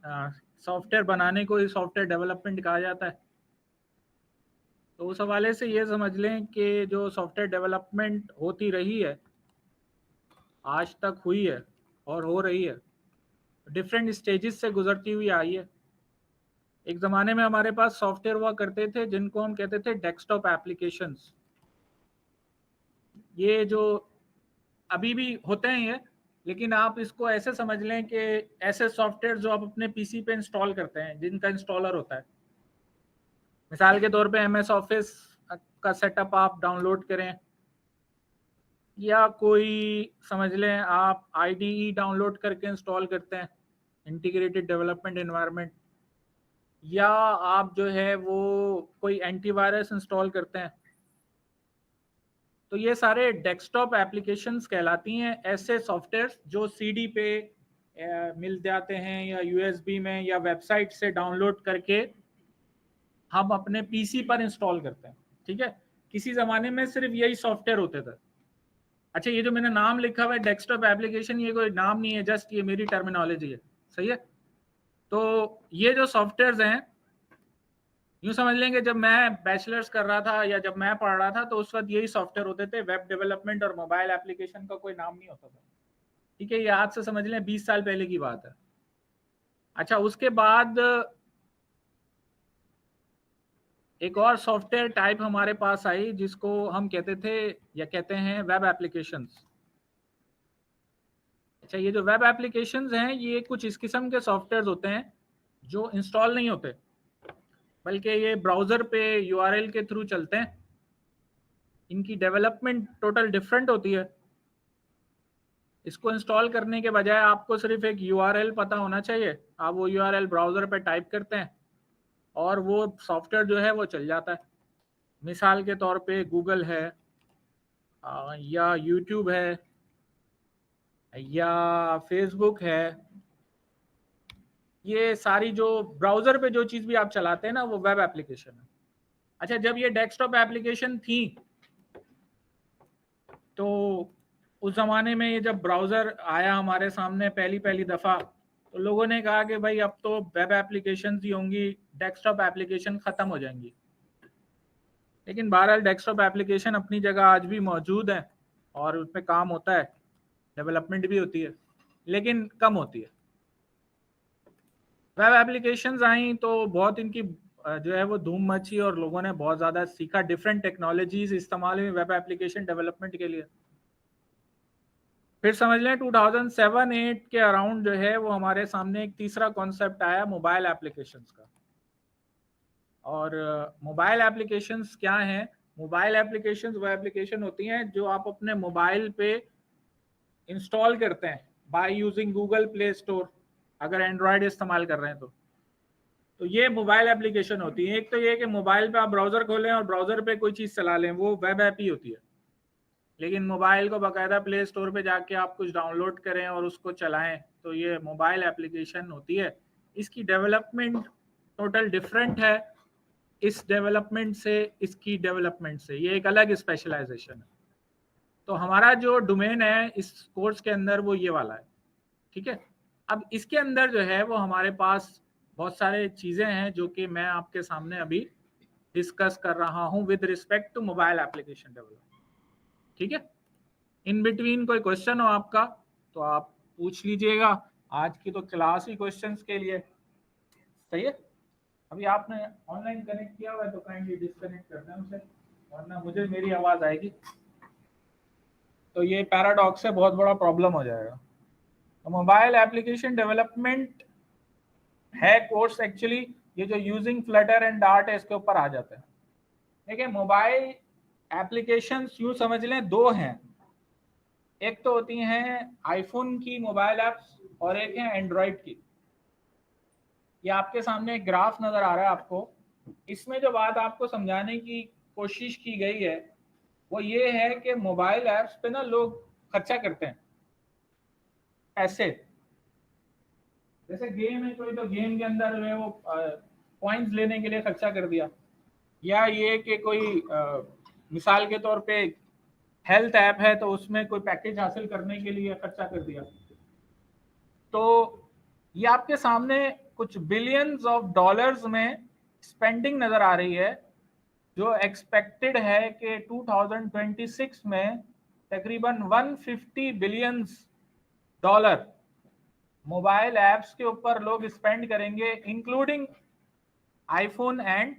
Software बनाने को ही software development कहा जाता है। तो उस हवाले से ये समझ लें कि जो सॉफ्टवेयर डेवलपमेंट होती रही है, आज तक हुई है और हो रही है, डिफरेंट स्टेजेस से गुजरती हुई आई है। एक ज़माने में हमारे पास सॉफ्टवेयर हुआ करते थे जिनको हम कहते थे डेस्कटॉप एप्लीकेशंस। ये जो अभी भी होते हैं ये, लेकिन आप इसको ऐसे समझ लें कि ऐसे सॉफ्टवेयर जो आप अपने पीसी पे इंस्टॉल करते हैं, जिनका इंस्टॉलर होता है। मिसाल के तौर पे एमएस ऑफिस का सेटअप आप डाउनलोड करें, या कोई समझ लें आप आईडीई डाउनलोड करके इंस्टॉल करते हैं, इंटीग्रेटेड डेवलपमेंट एनवायरनमेंट, या आप जो है वो कोई एंटीवायरस इंस्टॉल करते हैं। तो ये सारे डेस्कटॉप एप्लीकेशंस कहलाती हैं, ऐसे सॉफ्टवेयर जो सीडी पे मिल जाते हैं या यूएसबी में या वेबसाइट से डाउनलोड करके हम अपने पीसी पर इंस्टॉल करते हैं। ठीक है, किसी ज़माने में सिर्फ यही सॉफ्टवेयर होते थे। अच्छा, ये जो मैंने नाम लिखा हुआ है डेस्कटॉप एप्लीकेशन, ये कोई नाम नहीं है, जस्ट ये मेरी टर्मिनोलॉजी है। सही है। तो ये जो सॉफ्टवेयर्स हैं, यूँ समझ लेंगे जब मैं बैचलर्स कर रहा था या जब मैं पढ़ रहा था तो उस वक्त यही सॉफ्टवेयर होते थे। वेब डेवलपमेंट और मोबाइल एप्लीकेशन का कोई नाम नहीं होता था। ठीक है, ये आज से समझ लें 20 साल पहले की बात है। अच्छा, उसके बाद एक और सॉफ्टवेयर टाइप हमारे पास आई जिसको हम कहते थे या कहते हैं वेब एप्लीकेशंस। अच्छा, ये जो वेब एप्लीकेशंस हैं ये कुछ इस किस्म के सॉफ्टवेयर होते हैं जो इंस्टॉल नहीं होते, बल्कि ये ब्राउज़र पे यूआरएल के थ्रू चलते हैं। इनकी डेवलपमेंट टोटल डिफरेंट होती है। इसको इंस्टॉल करने के बजाय आपको सिर्फ एक यूआरएल पता होना चाहिए। आप वो यूआरएल ब्राउज़र पे टाइप करते हैं और वो सॉफ्टवेयर जो है वो चल जाता है। मिसाल के तौर पे गूगल है, या यूट्यूब है, या फेसबुक है। ये सारी जो ब्राउज़र पे जो चीज़ भी आप चलाते हैं ना, वो वेब एप्लीकेशन है। अच्छा, जब ये डेस्कटॉप एप्लीकेशन थी तो उस ज़माने में ये जब ब्राउज़र आया हमारे सामने पहली दफ़ा, तो लोगों ने कहा कि भाई अब तो वेब एप्लीकेशन ही होंगी, डेस्कटॉप एप्लीकेशन ख़त्म हो जाएंगी। लेकिन बहरहाल डेस्कटॉप एप्लीकेशन अपनी जगह आज भी मौजूद है और उस पर काम होता है, डेवलपमेंट भी होती है, लेकिन कम होती है। वेब एप्लीकेशंस आई तो बहुत इनकी जो है वो धूम मची और लोगों ने बहुत ज़्यादा सीखा, डिफरेंट टेक्नोलॉजीज इस्तेमाल हुई वेब एप्लीकेशन डेवलपमेंट के लिए। फिर समझ लें 2007-8 के अराउंड जो है वो हमारे सामने एक तीसरा कॉन्सेप्ट आया मोबाइल एप्लीकेशंस का। और मोबाइल एप्लीकेशंस क्या हैं? मोबाइल एप्लीकेशंस वो एप्लीकेशन होती हैं जो आप अपने मोबाइल पे इंस्टॉल करते हैं by using Google play store, अगर एंड्रॉयड इस्तेमाल कर रहे हैं तो ये मोबाइल एप्लीकेशन होती है। एक तो ये कि मोबाइल पे आप ब्राउज़र खोलें और ब्राउज़र पे कोई चीज़ चला लें, वो वेब ऐप ही होती है। लेकिन मोबाइल को बाकायदा प्ले स्टोर पे जाके आप कुछ डाउनलोड करें और उसको चलाएं, तो ये मोबाइल एप्लीकेशन होती है। इसकी डेवलपमेंट टोटल डिफरेंट है, इस डेवलपमेंट से इसकी डेवलपमेंट से, ये एक अलग स्पेशलाइजेशन है। तो हमारा जो डोमेन है इस कोर्स के अंदर वो ये वाला है। ठीक है, अब इसके अंदर जो है वो हमारे पास बहुत सारे चीज़ें हैं जो कि मैं आपके सामने अभी डिस्कस कर रहा हूँ with respect to mobile application development. ठीक है, इन बिटवीन कोई क्वेश्चन हो आपका तो आप पूछ लीजिएगा। आज की तो क्लास ही क्वेश्चंस के लिए। सही है, अभी आपने ऑनलाइन कनेक्ट किया हुआ है तो काइंडली डिस्कनेक्ट कर दें उसे, वरना मुझे मेरी आवाज़ आएगी तो ये पैराडॉक्स से बहुत बड़ा प्रॉब्लम हो जाएगा। तो मोबाइल एप्लीकेशन डेवलपमेंट है कोर्स एक्चुअली, ये जो यूजिंग फ्लटर एंड डार्ट है इसके ऊपर आ जाता है। देखिए, मोबाइल एप्लीकेशंस यूँ समझ लें दो हैं। एक तो होती हैं आईफोन की मोबाइल ऐप्स और एक है एंड्रॉयड की। ये आपके सामने एक ग्राफ नज़र आ रहा है आपको। इसमें जो बात आपको समझाने की कोशिश की गई है वो ये है कि मोबाइल ऐप्स पे ना लोग खर्चा करते हैं ऐसे, जैसे गेम है कोई तो गेम के अंदर जो है वो पॉइंट्स लेने के लिए खर्चा कर दिया, या ये कि कोई मिसाल के तौर पे हेल्थ ऐप है तो उसमें कोई पैकेज हासिल करने के लिए खर्चा कर दिया। तो ये आपके सामने कुछ बिलियंस ऑफ डॉलर्स में स्पेंडिंग नजर आ रही है, जो एक्सपेक्टेड है कि 2026 में तकरीबन 150 बिलियंस डॉलर मोबाइल ऐप्स के ऊपर लोग स्पेंड करेंगे, including iPhone and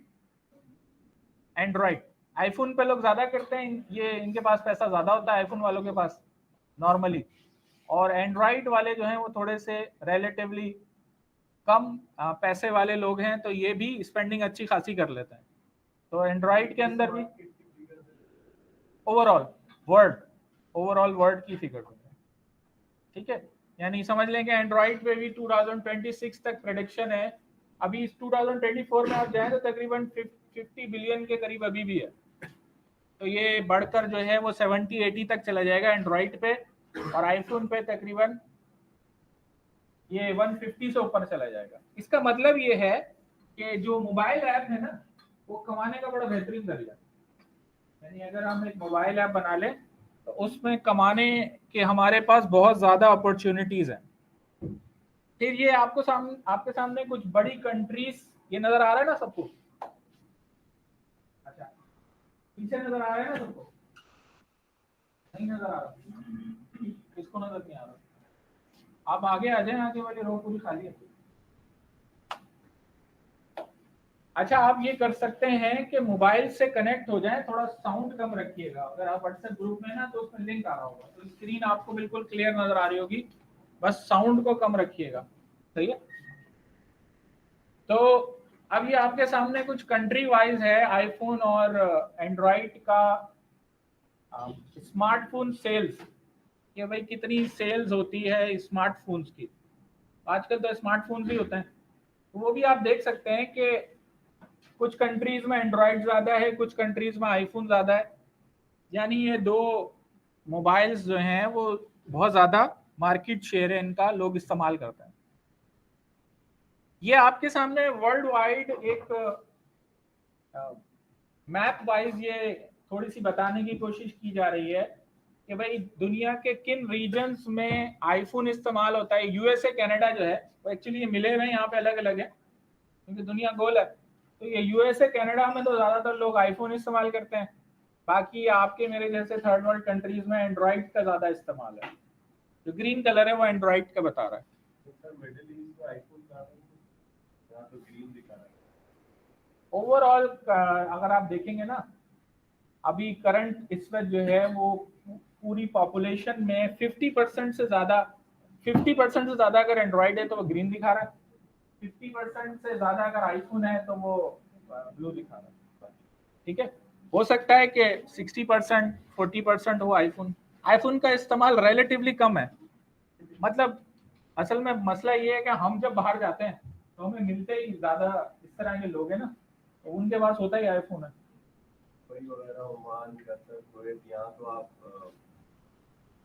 Android. IPhone पे लोग ज्यादा करते हैं, ये इनके पास पैसा ज्यादा होता है आईफोन वालों के पास नॉर्मली, और एंड्रॉइड वाले जो हैं वो थोड़े से रिलेटिवली कम पैसे वाले लोग हैं, तो ये भी स्पेंडिंग अच्छी खासी कर लेते हैं। तो एंड्रॉइड के अंदर भी ओवरऑल वर्ल्ड की फिगर है, ठीक है। यानी समझ लें कि एंड्रॉइड पे भी 2026 तक प्रेडिक्शन है। अभी इस 2024 में आप जाएं तो तकरीबन 50 बिलियन के करीब अभी भी है, तो ये बढ़कर जो है वो 70-80 तक चला जाएगा एंड्रॉइड पे, और आईफोन पे तकरीबन ये 150 से ऊपर चला जाएगा। इसका मतलब ये है कि जो मोबाइल ऐप है ना, वो कमाने का बड़ा बेहतरीन जरिया, यानी अगर हम एक मोबाइल ऐप बना लें तो उसमें कमाने के हमारे पास बहुत ज्यादा अपॉर्चुनिटीज हैं। फिर ये आपके सामने कुछ बड़ी कंट्रीज ये नजर आ रहा है ना सबको, अच्छा पीछे नजर आ रहा है ना सबको, नहीं नजर आ रहा, किसको नजर नहीं आ रहा? आप आगे आ जाए, आगे वाली रो पूरी खाली है। अच्छा, आप ये कर सकते हैं कि मोबाइल से कनेक्ट हो जाए, थोड़ा साउंड कम रखिएगा। अगर आप व्हाट्सएप ग्रुप में ना, तो उसमें लिंक आ रहा होगा, तो स्क्रीन आपको बिल्कुल क्लियर नजर आ रही होगी, बस साउंड को कम रखिएगा, सही है। तो अब ये आपके सामने कुछ कंट्री वाइज है आईफोन और एंड्रॉइड का स्मार्टफोन सेल्स, कि भाई कितनी सेल्स होती है स्मार्टफोन्स की। आजकल तो स्मार्टफोन भी होते हैं, तो वो भी आप देख सकते हैं कि कुछ कंट्रीज में एंड्रॉइड ज्यादा है, कुछ कंट्रीज में आईफोन ज्यादा है। यानी ये दो मोबाइल्स जो हैं वो बहुत ज्यादा मार्केट शेयर है इनका, लोग इस्तेमाल करते हैं। ये आपके सामने वर्ल्ड वाइड एक मैप वाइज ये थोड़ी सी बताने की कोशिश की जा रही है कि भाई दुनिया के किन रीजन्स में आईफोन इस्तेमाल होता है। यूएसए कनाडा जो है वो एक्चुअली ये मिले हुए यहाँ पे अलग अलग है, क्योंकि दुनिया गोल है। तो ये यूएसए कनाडा में तो ज्यादातर लोग आईफोन इस्तेमाल करते हैं, बाकी आपके मेरे जैसे थर्ड वर्ल्ड कंट्रीज में एंड्रॉइड का ज्यादा इस्तेमाल है। जो ग्रीन कलर है वो एंड्रॉइड का बता रहा है। ओवरऑल अगर आप देखेंगे ना, अभी करंट इस वक्त जो है वो पूरी पॉपुलेशन में 50% से ज्यादा अगर एंड्रॉइड है तो वो ग्रीन दिखा रहा है, 50% से ज्यादा अगर आईफोन है तो वो ब्लू दिखा रहा है, ठीक है। हो सकता है कि 60% 40% हो आईफोन का इस्तेमाल रिलेटिवली कम है। मतलब असल में मसला ये है कि हम जब बाहर जाते हैं तो हमें मिलते ही ज्यादा इस तरह के लोग हैं ना, तो उनके पास होता ही आईफोन है। वगैरह ओमान, कतर, कुवैत, यहाँ तो आप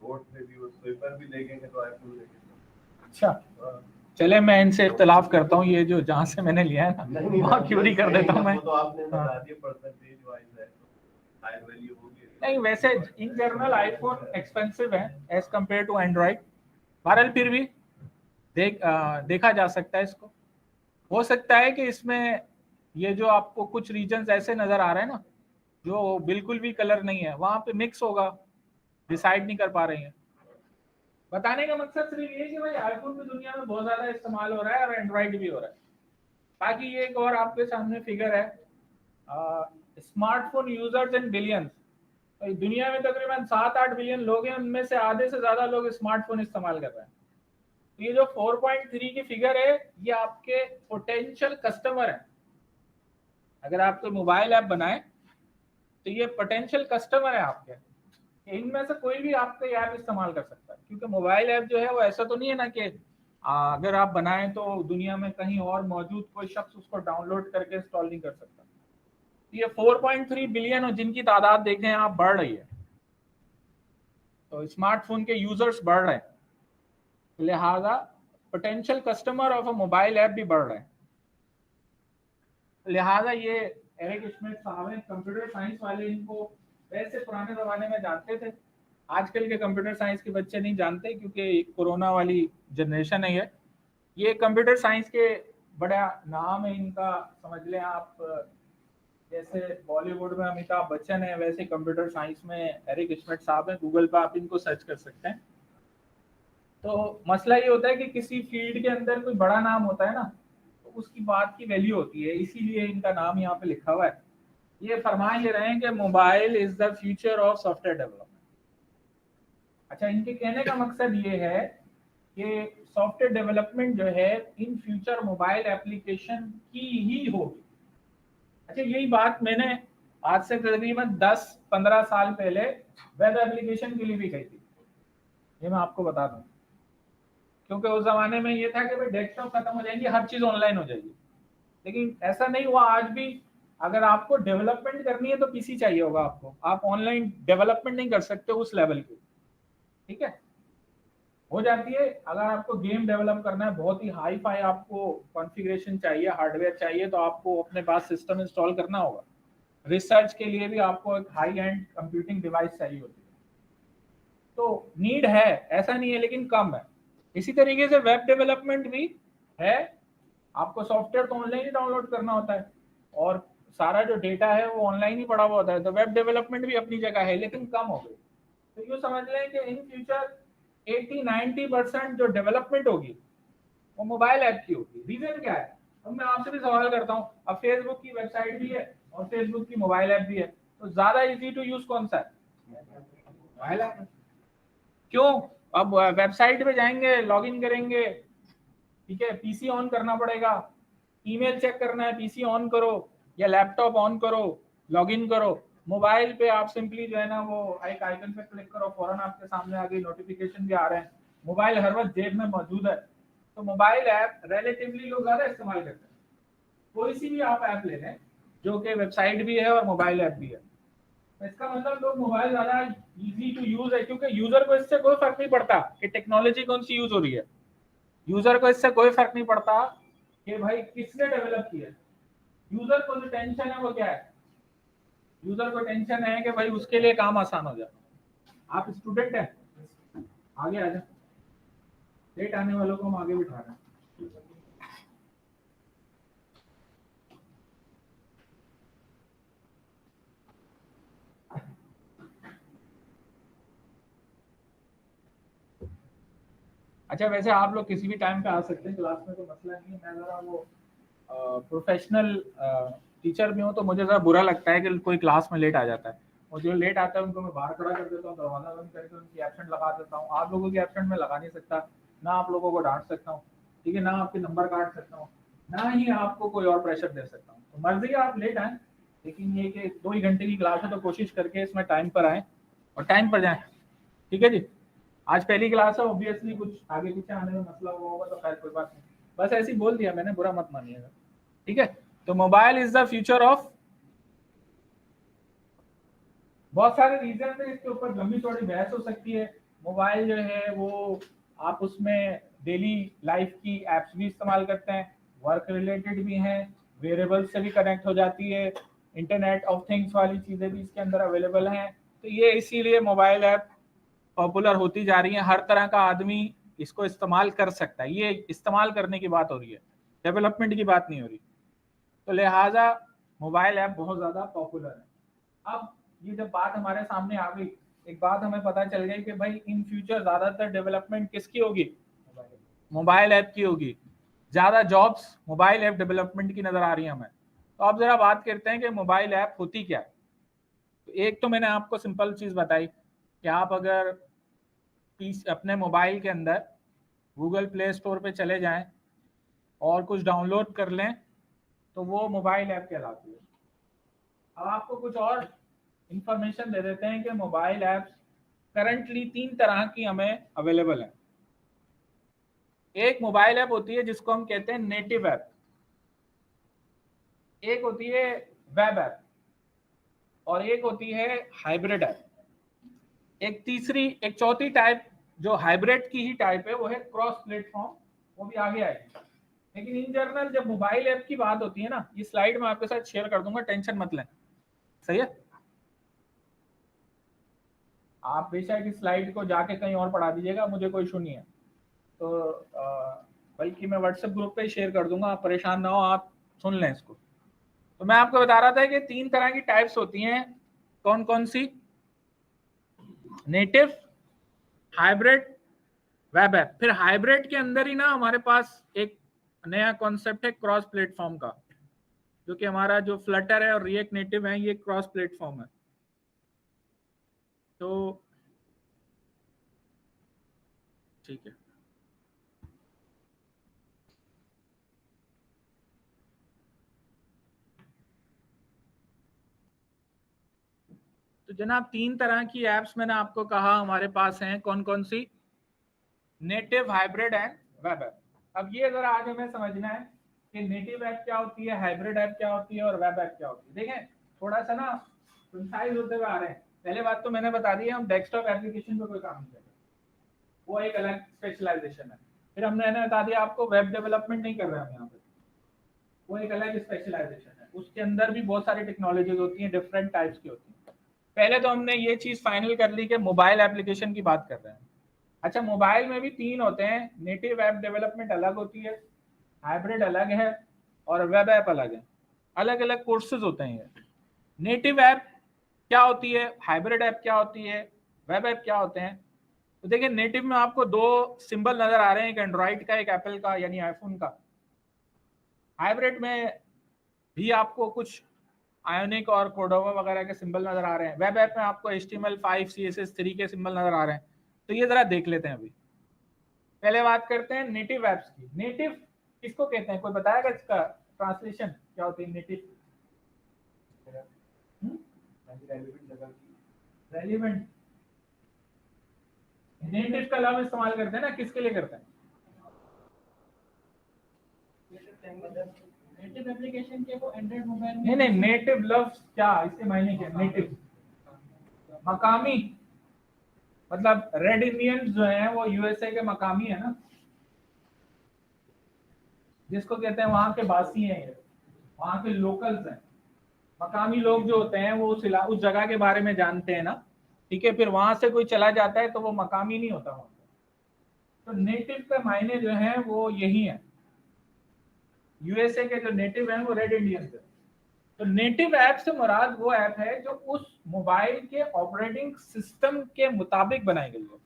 रोड पे भी वो स्वीपर भी देखेंगे तो आईफोन देखेंगे। अच्छा, चले मैं इनसे इख्तलाफ करता हूँ, ये जो जहाँ से मैंने लिया है ना वहाँ क्योरी कर देता हूँ मैं। तो आपने बता दिया परसेंटेज वाइज है, हाई वैल्यू होगी। नहीं, वैसे इन जनरल आईफोन एक्सपेंसिव है एज कंपेयर टू एंड्रॉइड। बहरहाल फिर भी देखा जा सकता है इसको। हो सकता है कि इसमें ये जो आपको कुछ रीजन्स ऐसे नजर आ रहे हैं ना जो बिल्कुल भी कलर नहीं है, वहां पे मिक्स होगा, डिसाइड नहीं कर पा रहे हैं। बताने का मकसद सिर्फ ये कि भाई आईफोन भी दुनिया में बहुत ज्यादा इस्तेमाल हो रहा है और एंड्रॉइड भी हो रहा है। बाकी ये एक और आपके सामने फिगर है, स्मार्टफोन यूजर्स इन बिलियंस। दुनिया में तकरीबन 7-8 बिलियन लोग हैं, उनमें से आधे से ज्यादा लोग स्मार्टफोन इस्तेमाल कर रहे हैं। तो ये जो 4.3 की फिगर है ये आपके पोटेंशियल कस्टमर है। अगर आप कोई मोबाइल ऐप बनाए तो ये पोटेंशियल कस्टमर है आपके, इनमें से कोई भी आपका ऐप इस्तेमाल कर सकता है। क्योंकि मोबाइल ऐप जो है वो ऐसा तो नहीं है ना कि अगर आप बनाएं तो दुनिया में कहीं और मौजूद कोई शख्स उसको डाउनलोड करके इंस्टॉल नहीं कर सकता। ये 4.3 बिलियन जिनकी तादाद देखें आप बढ़ रही है, तो स्मार्टफोन के यूजर्स बढ़ रहे हैं, लिहाजा potential customer of a mobile app भी बढ़ रहे हैं। लिहाजा ये एरिक स्मिथ साहब हैं, कंप्यूटर साइंस वाले, इनको वैसे पुराने जमाने में जानते थे, आजकल के कंप्यूटर साइंस के बच्चे नहीं जानते क्योंकि कोरोना वाली जनरेशन है ये कंप्यूटर साइंस के बड़ा नाम है इनका, समझ लें आप, जैसे बॉलीवुड में अमिताभ बच्चन है, वैसे कंप्यूटर साइंस में एरिक स्मिथ साहब हैं। गूगल पर आप इनको सर्च कर सकते हैं। तो मसला ये होता है कि किसी फील्ड के अंदर कोई बड़ा नाम होता है ना, तो उसकी बात की वैल्यू होती है, इसीलिए इनका नाम यहाँ पे लिखा हुआ है। ये फरमा ले रहे हैं कि mobile is the future of software development. अच्छा, इनके कहने का मकसद ये है कि सॉफ्टवेयर डेवलपमेंट जो है इन फ्यूचर मोबाइल एप्लीकेशन की ही होगी। अच्छा, यही बात मैंने आज से तकरीबन 10-15 साल पहले वेब एप्लीकेशन के लिए भी कही थी, ये मैं आपको बता दूं। क्योंकि उस जमाने में ये था कि भाई डेस्कटॉप खत्म हो जाएंगे, हर चीज ऑनलाइन हो जाएगी, लेकिन ऐसा नहीं हुआ। आज भी अगर आपको डेवलपमेंट करनी है तो पीसी चाहिए होगा आपको, आप ऑनलाइन डेवलपमेंट नहीं कर सकते उस लेवल की। ठीक है, हो जाती है। अगर आपको गेम डेवलप करना है, बहुत ही हाई फाई आपको कॉन्फ़िगरेशन चाहिए, हार्डवेयर चाहिए, तो आपको अपने पास सिस्टम इंस्टॉल करना होगा। रिसर्च के लिए भी आपको एक हाई एंड कंप्यूटिंग डिवाइस चाहिए होती है। तो नीड है, ऐसा नहीं है, लेकिन कम है। इसी तरीके से वेब डेवलपमेंट भी है, आपको सॉफ्टवेयर तो ऑनलाइन ही डाउनलोड करना होता है, और सारा जो डेटा है वो ऑनलाइन ही पड़ा हुआ होता है। तो वेब डेवलपमेंट भी अपनी जगह है, लेकिन कम हो गई। तो यूँ समझ लें कि इन फ्यूचर 80-90% जो डेवलपमेंट होगी वो मोबाइल ऐप की होगी। रीजन क्या है? अब मैं आपसे भी सवाल करता हूँ, अब फेसबुक की वेबसाइट भी है और फेसबुक की मोबाइल ऐप भी है, तो ज्यादा इजी टू यूज कौन सा है? Mobile app. क्यों? अब वेबसाइट पे जाएंगे, लॉगिन करेंगे, ठीक है, पीसी ऑन करना पड़ेगा, ईमेल चेक करना है, पीसी ऑन करो या लैपटॉप ऑन करो, लॉगिन करो। मोबाइल पे आप सिंपली जो है ना वो एक आइकन पे क्लिक करो, फौरन आपके सामने आ गई, नोटिफिकेशन भी आ रहे हैं। मोबाइल हर वक्त जेब में मौजूद है। तो मोबाइल ऐप रिलेटिवली लोग ज्यादा इस्तेमाल करते हैं। कोई सी भी आप ऐप ले लें जो कि वेबसाइट भी है और मोबाइल ऐप भी है, तो इसका मतलब लोग मोबाइल ज्यादा इजी टू यूज है, क्योंकि यूजर को इससे कोई फर्क नहीं पड़ता कि टेक्नोलॉजी कौन सी यूज हो रही है। यूजर को इससे कोई फर्क नहीं पड़ता कि भाई किसने डेवलप किया। यूजर को जो टेंशन है वो क्या है? यूजर को टेंशन है कि भाई उसके लिए काम आसान हो जाए। आप स्टूडेंट हैं, आगे आ जाए, लेट आने वालों को हम आगे बिठा रहे हैं। अच्छा, वैसे आप लोग किसी भी टाइम पे आ सकते हैं क्लास में, तो मसला नहीं है। मैं जरा वो प्रोफेशनल टीचर भी हूँ, तो मुझे ज़रा बुरा लगता है कि कोई क्लास में लेट आ जाता है, और जो लेट आता है उनको मैं बाहर खड़ा कर देता हूँ, दरवाजा बंद करके उनकी एब्सेंट लगा देता हूँ। आप लोगों की एब्सेंट में लगा नहीं सकता, ना आप लोगों को डांट सकता हूँ, ठीक है, ना आपके नंबर काट सकता हूँ, ना ही आपको कोई और प्रेशर दे सकता हूँ। तो मर्जी है आप लेट आएँ, लेकिन ये कि 2 ही घंटे की क्लास है, तो कोशिश करके इसमें टाइम पर आएँ और टाइम पर जाएँ। ठीक है जी। आज पहली क्लास है, ऑब्वियसली कुछ आगे पीछे आने में मसला हुआ होगा, तो खैर कोई बात नहीं, बस ऐसे ही बोल दिया मैंने, बुरा मत मानिएगा। ठीक है, तो mobile is the future of, बहुत सारे रीजन है इसके ऊपर, लंबी चौड़ी बहस हो सकती है। मोबाइल जो है वो आप उसमें डेली लाइफ की एप्स भी इस्तेमाल करते हैं, वर्क रिलेटेड भी हैं, वेरिएबल से भी कनेक्ट हो जाती है, इंटरनेट ऑफ थिंग्स वाली चीज़ें भी इसके अंदर अवेलेबल हैं। तो ये इसीलिए मोबाइल ऐप पॉपुलर होती जा रही है, हर तरह का आदमी इसको इस्तेमाल कर सकता है। ये इस्तेमाल करने की बात हो रही है, डेवलपमेंट की बात नहीं हो रही। तो लिहाजा मोबाइल ऐप बहुत ज़्यादा पॉपुलर है। अब ये जब बात हमारे सामने आ गई, एक बात हमें पता चल गई कि भाई इन फ्यूचर ज़्यादातर डेवलपमेंट किसकी होगी? मोबाइल ऐप की होगी। ज़्यादा जॉब्स मोबाइल ऐप डेवलपमेंट की नज़र आ रही है हमें। तो अब ज़रा बात करते हैं कि मोबाइल ऐप होती क्या है। तो एक तो मैंने आपको सिंपल चीज़ बताई कि आप अगर अपने मोबाइल के अंदर गूगल प्ले स्टोर पे चले जाएं और कुछ डाउनलोड कर लें, तो वो मोबाइल ऐप कहलाती है। अब आपको कुछ और इंफॉर्मेशन दे देते हैं कि मोबाइल ऐप्स करंटली 3 तरह की हमें अवेलेबल है। एक मोबाइल ऐप होती है जिसको हम कहते हैं नेटिव ऐप, एक होती है वेब ऐप, और एक होती है हाइब्रिड ऐप। एक चौथी टाइप जो हाइब्रिड की ही टाइप है वो है क्रॉस प्लेटफॉर्म, वो भी आगे आएगी। लेकिन इन जनरल जब मोबाइल ऐप की बात होती है ना, ये स्लाइड में आपके साथ शेयर कर दूंगा, टेंशन मत लें, सही है। आप बेशक इस स्लाइड को जाके कहीं और पढ़ा दीजिएगा, मुझे कोई इशू नहीं है। तो बल्कि मैं व्हाट्सएप ग्रुप पे ही शेयर कर दूंगा, आप परेशान ना हो, आप सुन लें इसको। तो मैं आपको बता रहा था कि 3 तरह की टाइप्स होती हैं। कौन कौन सी? Native, hybrid, web app. फिर हाइब्रिड के अंदर ही ना हमारे पास एक नया कॉन्सेप्ट है क्रॉस प्लेटफॉर्म का, जो कि हमारा जो फ्लटर है और रिएक्ट नेटिव है, ये क्रॉस प्लेटफॉर्म है। तो ठीक है, तो जनाब 3 तरह की एप्स मैंने आपको कहा हमारे पास हैं। कौन कौन सी? Native, hybrid and web app. अब ये जरा आज हमें समझना है कि नेटिव ऐप क्या होती है, हाइब्रिड ऐप क्या होती है और वेब ऐप क्या होती है। देखें थोड़ा सा ना कंसाइज होते हुए आ रहे हैं। पहले बात तो मैंने बता दी है, हम डेस्कटॉप एप्लीकेशन पे कोई काम नहीं करेंगे, वो एक अलग स्पेशलाइजेशन है। फिर हमने बता दिया आपको वेब डेवलपमेंट नहीं कर रहे हम यहाँ पे, वो एक अलग स्पेशलाइजेशन है। उसके अंदर भी बहुत सारी टेक्नोलॉजीज होती हैं, डिफरेंट टाइप्स की होती हैं। पहले तो हमने ये चीज फाइनल कर ली कि मोबाइल एप्लीकेशन की बात कर रहे हैं। अच्छा, मोबाइल में भी 3 होते हैं। नेटिव ऐप डेवलपमेंट अलग होती है, हाइब्रिड अलग है और वेब ऐप अलग है। अलग अलग कोर्सेज होते हैं ये। नेटिव ऐप क्या होती है, हाइब्रिड ऐप क्या होती है, वेब ऐप क्या होते हैं? तो देखिए नेटिव में आपको 2 सिंबल नजर आ रहे हैं, एक एंड्रॉइड का, एक एप्पल का यानी आईफोन का। हाइब्रिड में भी आपको कुछ आयोनिक और कोर्डोवा वगैरह के सिंबल नजर आ रहे हैं। वेब ऐप में आपको HTML5 CSS3 के सिंबल नजर आ रहे हैं। तो ये जरा देख लेते हैं। अभी पहले बात करते हैं नेटिव एप्स की। नेटिव किसको कहते हैं, कोई बताएगा इसका ट्रांसलेशन क्या होती है नेटिव? रेलिवेंट। नेटिव का लफ्ज इस्तेमाल करते हैं ना, किसके लिए करते हैं? नेटिव एप्लीकेशन के वो एंड्रॉइड मोबाइल में नहीं, नेटिव लफ्ज क्या, इसके मायने क्या? नेटिव मकामी, मतलब रेड इंडियंस जो हैं वो यूएसए के मकामी है ना, जिसको कहते हैं वहां के बासी हैं, ये वहां के लोकल्स हैं। मकामी लोग जो होते हैं वो उस जगह के बारे में जानते हैं ना, ठीक है। फिर वहां से कोई चला जाता है तो वो मकामी नहीं होता वहां। तो नेटिव का मायने जो है वो यही है। यूएसए के जो नेटिव हैं वो रेड इंडियंस है। तो नेटिव ऐप से मुराद वो ऐप है जो उस मोबाइल के ऑपरेटिंग सिस्टम के मुताबिक बनाई गई है।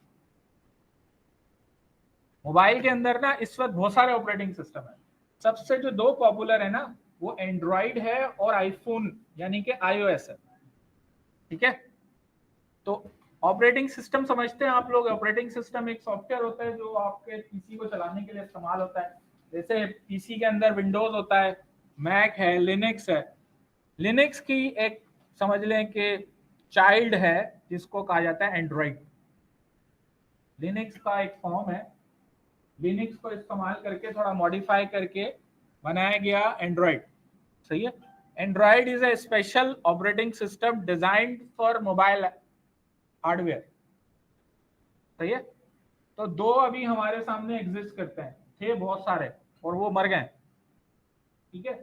मोबाइल के अंदर ना इस वक्त बहुत सारे ऑपरेटिंग सिस्टम है। सबसे जो 2 पॉपुलर है ना, वो एंड्रॉइड है और आईफोन यानी कि iOS है, ठीक है। तो ऑपरेटिंग सिस्टम समझते हैं आप लोग? ऑपरेटिंग सिस्टम एक सॉफ्टवेयर होता है जो आपके पीसी को चलाने के लिए इस्तेमाल होता है। जैसे पीसी के अंदर विंडोज होता है, मैक है, लिनक्स है। लिनक्स की एक समझ लें कि चाइल्ड है जिसको कहा जाता है एंड्रॉइड। लिनक्स का एक फॉर्म है, लिनक्स को इस्तेमाल करके थोड़ा मॉडिफाई करके बनाया गया एंड्रॉइड, सही है। Android is a special operating system designed for mobile hardware, सही है। तो 2 अभी हमारे सामने एग्जिस्ट करते हैं, थे बहुत सारे और वो मर गए, ठीक है।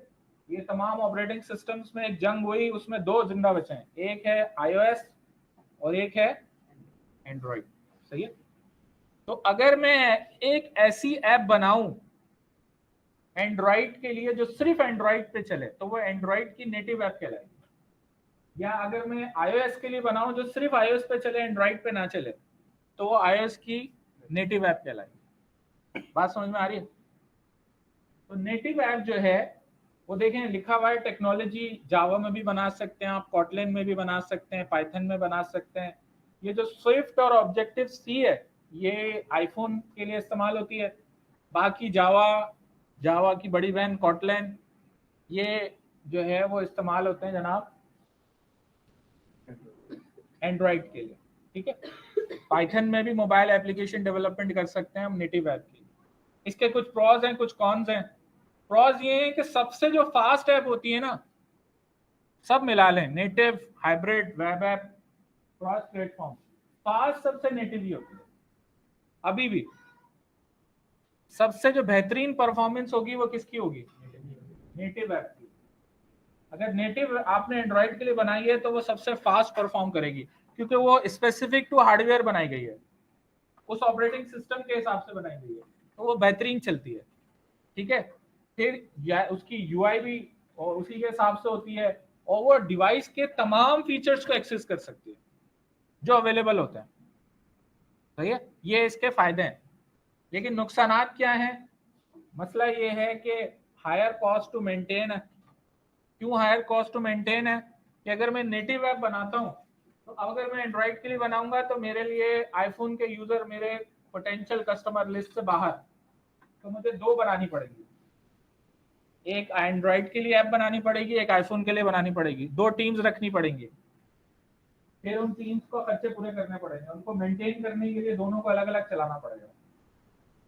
ये तमाम ऑपरेटिंग सिस्टम्स में एक जंग हुई, उसमें 2 जिंदा बचे हैं, एक है iOS और एक है एंड्रॉइड, सही है। तो अगर मैं एक ऐसी ऐप बनाऊं एंड्रॉइड के लिए जो सिर्फ एंड्रॉइड पे चले तो वो एंड्रॉइड की नेटिव ऐप कहलाएगी। या अगर मैं iOS के लिए बनाऊं जो सिर्फ iOS पे चले एंड्रॉइड पे ना चले तो वो iOS की नेटिव ऐप कहलाएगी। बात समझ में आ रही है? तो नेटिव ऐप जो है वो देखें लिखा हुआ है टेक्नोलॉजी जावा में भी बना सकते हैं आप, कॉटलिन में भी बना सकते हैं, पाइथन में बना सकते हैं। ये जो स्विफ्ट और ऑब्जेक्टिव सी है ये आईफोन के लिए इस्तेमाल होती है। बाकी जावा की बड़ी बहन कॉटलिन ये जो है वो इस्तेमाल होते हैं जनाब एंड्रॉइड के लिए, ठीक है। पाइथन में भी मोबाइल एप्लीकेशन डेवलपमेंट कर सकते हैं हम नेटिव ऐप के लिए। इसके कुछ प्रॉज हैं, कुछ कॉन्स हैं। प्रॉज ये है कि सबसे जो फास्ट ऐप होती है ना, सब मिला लें, native, hybrid, web app, cross platform, fast सबसे नेटिव ही होती है। अभी भी सबसे जो बेहतरीन परफॉर्मेंस होगी वो किसकी होगी? नेटिव ऐप की। अगर नेटिव आपने एंड्रॉइड के लिए बनाई है तो वो सबसे फास्ट परफॉर्म करेगी, क्योंकि वो स्पेसिफिक टू हार्डवेयर बनाई गई है, उस ऑपरेटिंग सिस्टम के हिसाब से बनाई गई है, तो वो बेहतरीन चलती है। ठीक है। फिर उसकी यूआई भी और उसी के हिसाब से होती है, और वो डिवाइस के तमाम फीचर्स को एक्सेस कर सकती है जो अवेलेबल होते हैं। सही है, ये इसके फायदे हैं। लेकिन नुकसानात क्या हैं? मसला ये है कि हायर कॉस्ट टू मेंटेन है। क्यों हायर कॉस्ट टू मेंटेन है? कि अगर मैं नेटिव ऐप बनाता हूँ, तो अगर मैं एंड्रॉइड के लिए बनाऊंगा तो मेरे लिए आईफोन के यूजर मेरे पोटेंशियल कस्टमर लिस्ट से बाहर, तो मुझे 2 बनानी पड़ेगी। एक एंड्रॉइड के लिए ऐप बनानी पड़ेगी, एक आईफोन के लिए बनानी पड़ेगी, 2 टीम्स रखनी पड़ेंगी। फिर उन टीम्स को खर्चे पूरे करने पड़ेंगे, उनको मेंटेन करने के लिए दोनों को अलग अलग चलाना पड़ेगा।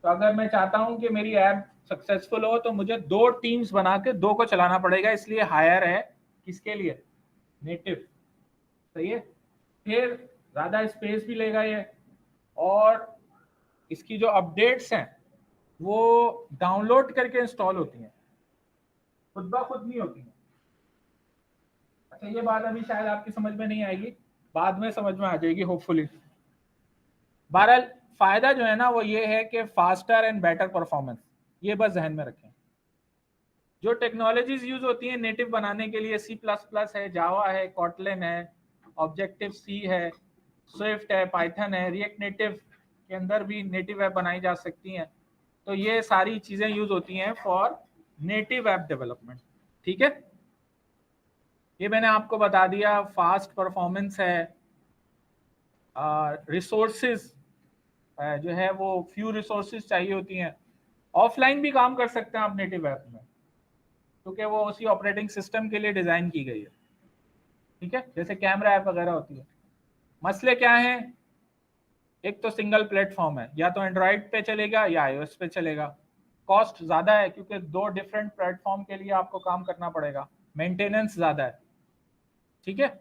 तो अगर मैं चाहता हूं कि मेरी ऐप सक्सेसफुल हो तो मुझे 2 टीम्स बना के 2 को चलाना पड़ेगा, इसलिए हायर है। किसके लिए? नेटिव। सही है। फिर ज्यादा स्पेस भी लेगा ये, और इसकी जो अपडेट्स हैं वो डाउनलोड करके इंस्टॉल होती हैं, खुद ब खुद नहीं होती हैं। अच्छा, ये बात अभी शायद आपकी समझ में नहीं आएगी, बाद में समझ में आ जाएगी होपफुली। बहरहाल फायदा जो है ना वो ये है कि फास्टर एंड बेटर परफॉर्मेंस, ये बस जहन में रखें। जो टेक्नोलॉजीज यूज होती हैं नेटिव बनाने के लिए, C++ है, जावा है, कॉटलिन है, ऑब्जेक्टिव सी है, स्विफ्ट है, पाइथन है, रिएक्ट नेटिव के अंदर भी नेटिव ऐप बनाई जा सकती हैं। तो ये सारी चीजें यूज होती हैं फॉर नेटिव ऐप डेवलपमेंट। ठीक है, ये मैंने आपको बता दिया। फास्ट परफॉर्मेंस है, रिसोर्सेज जो है वो फ्यू रिसोर्सेज चाहिए होती हैं। ऑफलाइन भी काम कर सकते हैं आप नेटिव ऐप में, क्योंकि वो उसी ऑपरेटिंग सिस्टम के लिए डिजाइन की गई है। ठीक है, जैसे कैमरा ऐप वगैरह होती है। मसले क्या हैं? एक तो सिंगल प्लेटफॉर्म है, या तो एंड्रॉइड पे चलेगा या iOS पे चलेगा। कॉस्ट ज्यादा है क्योंकि 2 डिफरेंट प्लेटफॉर्म के लिए आपको काम करना पड़ेगा। मेंटेनेंस ज्यादा है। ठीक है,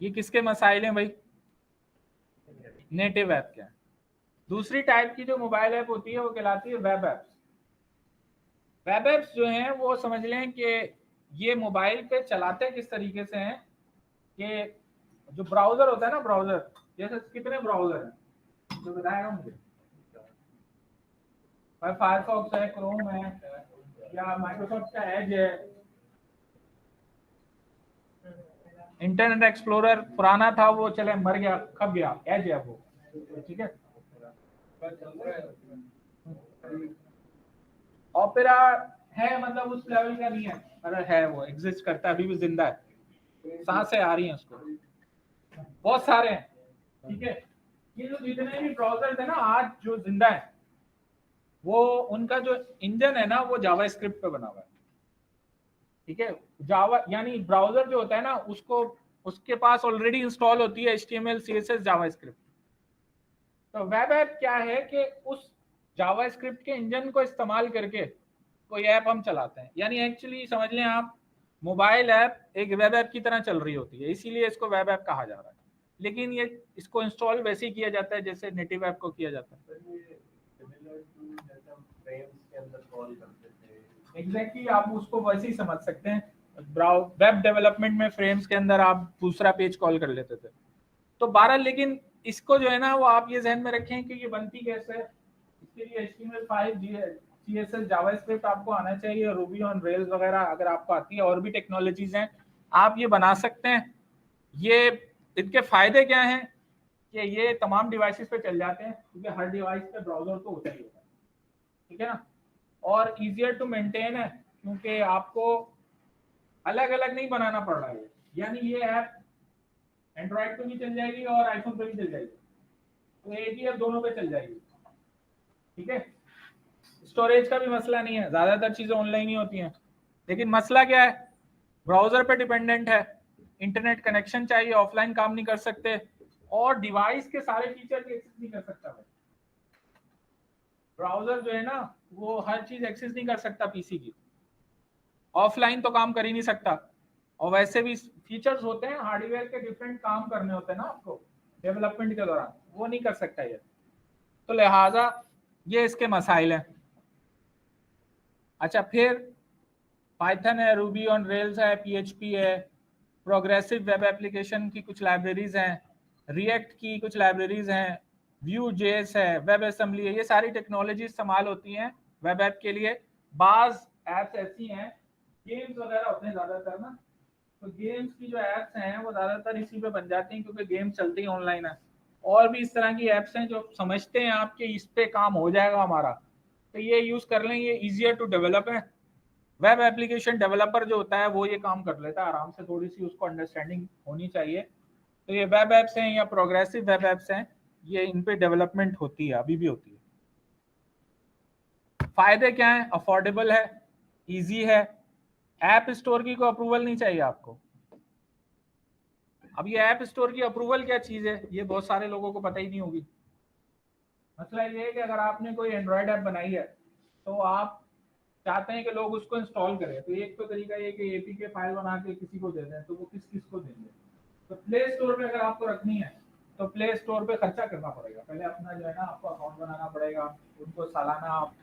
ये किसके मसाइल हैं भाई? नेटिव ऐप के। दूसरी टाइप की जो मोबाइल ऐप होती है वो कहलाती है वेब ऐप्स। वेब ऐप्स जो हैं वो समझ लें कि ये मोबाइल पे चलाते किस तरीके से हैं कि जो ब्राउजर होता है ना, ब्राउजर जैसे कितने ब्राउजर हैं जो बताएगा मुझे? फायरफॉक्स है, क्रोम है, या माइक्रोसॉफ्ट का एज है, इंटरनेट एक्सप्लोरर पुराना था वो चले मर गया, खप गया, एज है वो। ठीक है, ओपेरा है, मतलब उस लेवल का नहीं है, अगर है वो एग्जिस्ट करता है, अभी भी जिंदा है, सांसें आ रही हैं उसको, बहुत सारे हैं। ठीक है, ये जो जितने भी ब्राउजर थे ना आज जो जिंदा है, वो उनका जो इंजन है ना वो जावास्क्रिप्ट पे बना हुआ है। ठीक है, जावा यानी ब्राउजर जो होता है ना उसको, उसके पास ऑलरेडी इंस्टॉल होती है HTML CSS जावास्क्रिप्ट। तो वेब ऐप क्या है कि उस जावास्क्रिप्ट के इंजन को इस्तेमाल करके कोई ऐप हम चलाते हैं। यानी एक्चुअली समझ लें आप, मोबाइल ऐप एक वेब ऐप की तरह चल रही होती है, इसीलिए इसको वेब ऐप कहा जा रहा है। लेकिन ये इसको इंस्टॉल वैसे ही किया जाता है जैसे नेटिव ऐप को किया जाता है। एग्जैक्टली आप उसको वैसे ही समझ सकते हैं। वेब डेवलपमेंट में फ्रेम्स के अंदर आप दूसरा पेज कॉल कर लेते थे। तो 12, लेकिन इसको जो है ना वो आप ये जहन में रखें कि ये बनती कैसे है। इसके लिए HTML5 CSS जावास्क्रिप्ट आपको आना चाहिए, रूबी ऑन रेल्स वगैरह अगर आपको आती है, और भी टेक्नोलॉजीज हैं आप ये बना सकते हैं। ये इनके फायदे क्या हैं कि ये तमाम डिवाइसेस पे चल जाते हैं, क्योंकि हर डिवाइस पे ब्राउजर तो होता ही होता है। ठीक है ना, और इजियर टू मेंटेन है क्योंकि आपको अलग अलग नहीं बनाना पड़ रहा है। यानी ये ऐप एंड्रॉइड पे भी चल जाएगी और आईफोन पे भी चल जाएगी, तो एक ही ऐप दोनों पे चल जाएगी। ठीक है, स्टोरेज का भी मसला नहीं है, ज्यादातर चीजें ऑनलाइन ही होती हैं। लेकिन मसला क्या है? ब्राउजर पे डिपेंडेंट है, इंटरनेट कनेक्शन चाहिए, ऑफलाइन काम नहीं कर सकते, और डिवाइस के सारे फीचर भी एक्सेस नहीं कर सकता भाई। ब्राउजर जो है ना वो हर चीज एक्सेस नहीं कर सकता पीसी की, ऑफलाइन तो काम कर ही नहीं सकता। और वैसे भी फीचर्स होते हैं हार्डवेयर के, डिफरेंट काम करने होते हैं ना आपको डेवलपमेंट के दौरान, वो नहीं कर सकता ये। तो लिहाजा ये इसके मसाइल हैं। अच्छा, फिर पाइथन है, रूबी ऑन रेल्स है, PHP है, प्रोग्रेसिव वेब एप्लीकेशन की कुछ लाइब्रेरीज हैं, रिएक्ट की कुछ लाइब्रेरीज हैं, Vue.js है, वेब असेंबली है, ये सारी टेक्नोलॉजी इस्तेमाल होती हैं वेब ऐप के लिए, बाज एप्स ऐसी हैं, गेम्स वगैरह होते हैं ज़्यादातर ना, तो गेम्स की जो एप्स हैं वो ज़्यादातर इसी पे बन जाती हैं क्योंकि गेम चलती है ऑनलाइन है। और भी इस तरह की एप्स हैं जो समझते हैं आपके इस पे काम हो जाएगा हमारा, तो ये यूज़ कर लें, ये ईजियर टू डेवलप है। वेब एप्लीकेशन डेवलपर जो होता है वो ये काम कर लेता है आराम से, थोड़ी सी उसको अंडरस्टैंडिंग होनी चाहिए। तो ये वेब एप्स हैं या प्रोग्रेसिव वेब एप्स हैं, ये इन पे डेवलपमेंट होती है, अभी भी होती है। फायदे क्या है? अफोर्डेबल है, इजी है, ऐप स्टोर की कोई अप्रूवल नहीं चाहिए आपको। अब ये ऐप स्टोर की अप्रूवल क्या चीज है, ये बहुत सारे लोगों को पता ही नहीं होगी। मसला ये है कि अगर आपने कोई एंड्रॉयड ऐप बनाई है तो आप चाहते हैं कि लोग उसको इंस्टॉल करें, तो एक तो तरीका ये कि एपीके फाइल बना के किसी को दे दें, तो वो किस किस को देंगे? तो प्ले स्टोर पे अगर आपको रखनी है तो प्ले स्टोर पे खर्चा करना पड़ेगा, पहले अपना जो है ना आपको अकाउंट बनाना पड़ेगा, उनको सालाना आप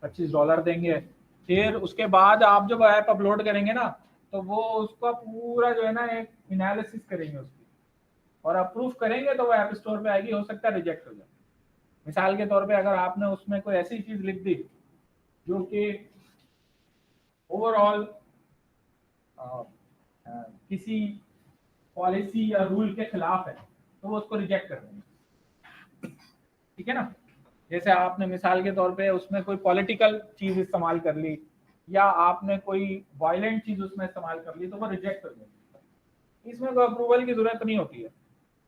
$25 देंगे, फिर उसके बाद आप जब ऐप अपलोड करेंगे ना तो वो उसका पूरा जो है ना एक एनालिसिस करेंगे उसकी, और अप्रूव करेंगे तो वो ऐप स्टोर पे आएगी, हो सकता है रिजेक्ट हो जाए। मिसाल के तौर पे अगर आपने उसमें कोई ऐसी चीज लिख दी जो कि ओवरऑल किसी पॉलिसी या रूल के खिलाफ है तो वो उसको रिजेक्ट कर देंगे, ठीक है ना। जैसे आपने मिसाल के तौर पे उसमें कोई पॉलिटिकल चीज इस्तेमाल कर ली या आपने कोई वायलेंट चीज उसमें इस्तेमाल कर ली तो वो रिजेक्ट हो जाएगी। इसमें कोई अप्रूवल की जरूरत नहीं होती है,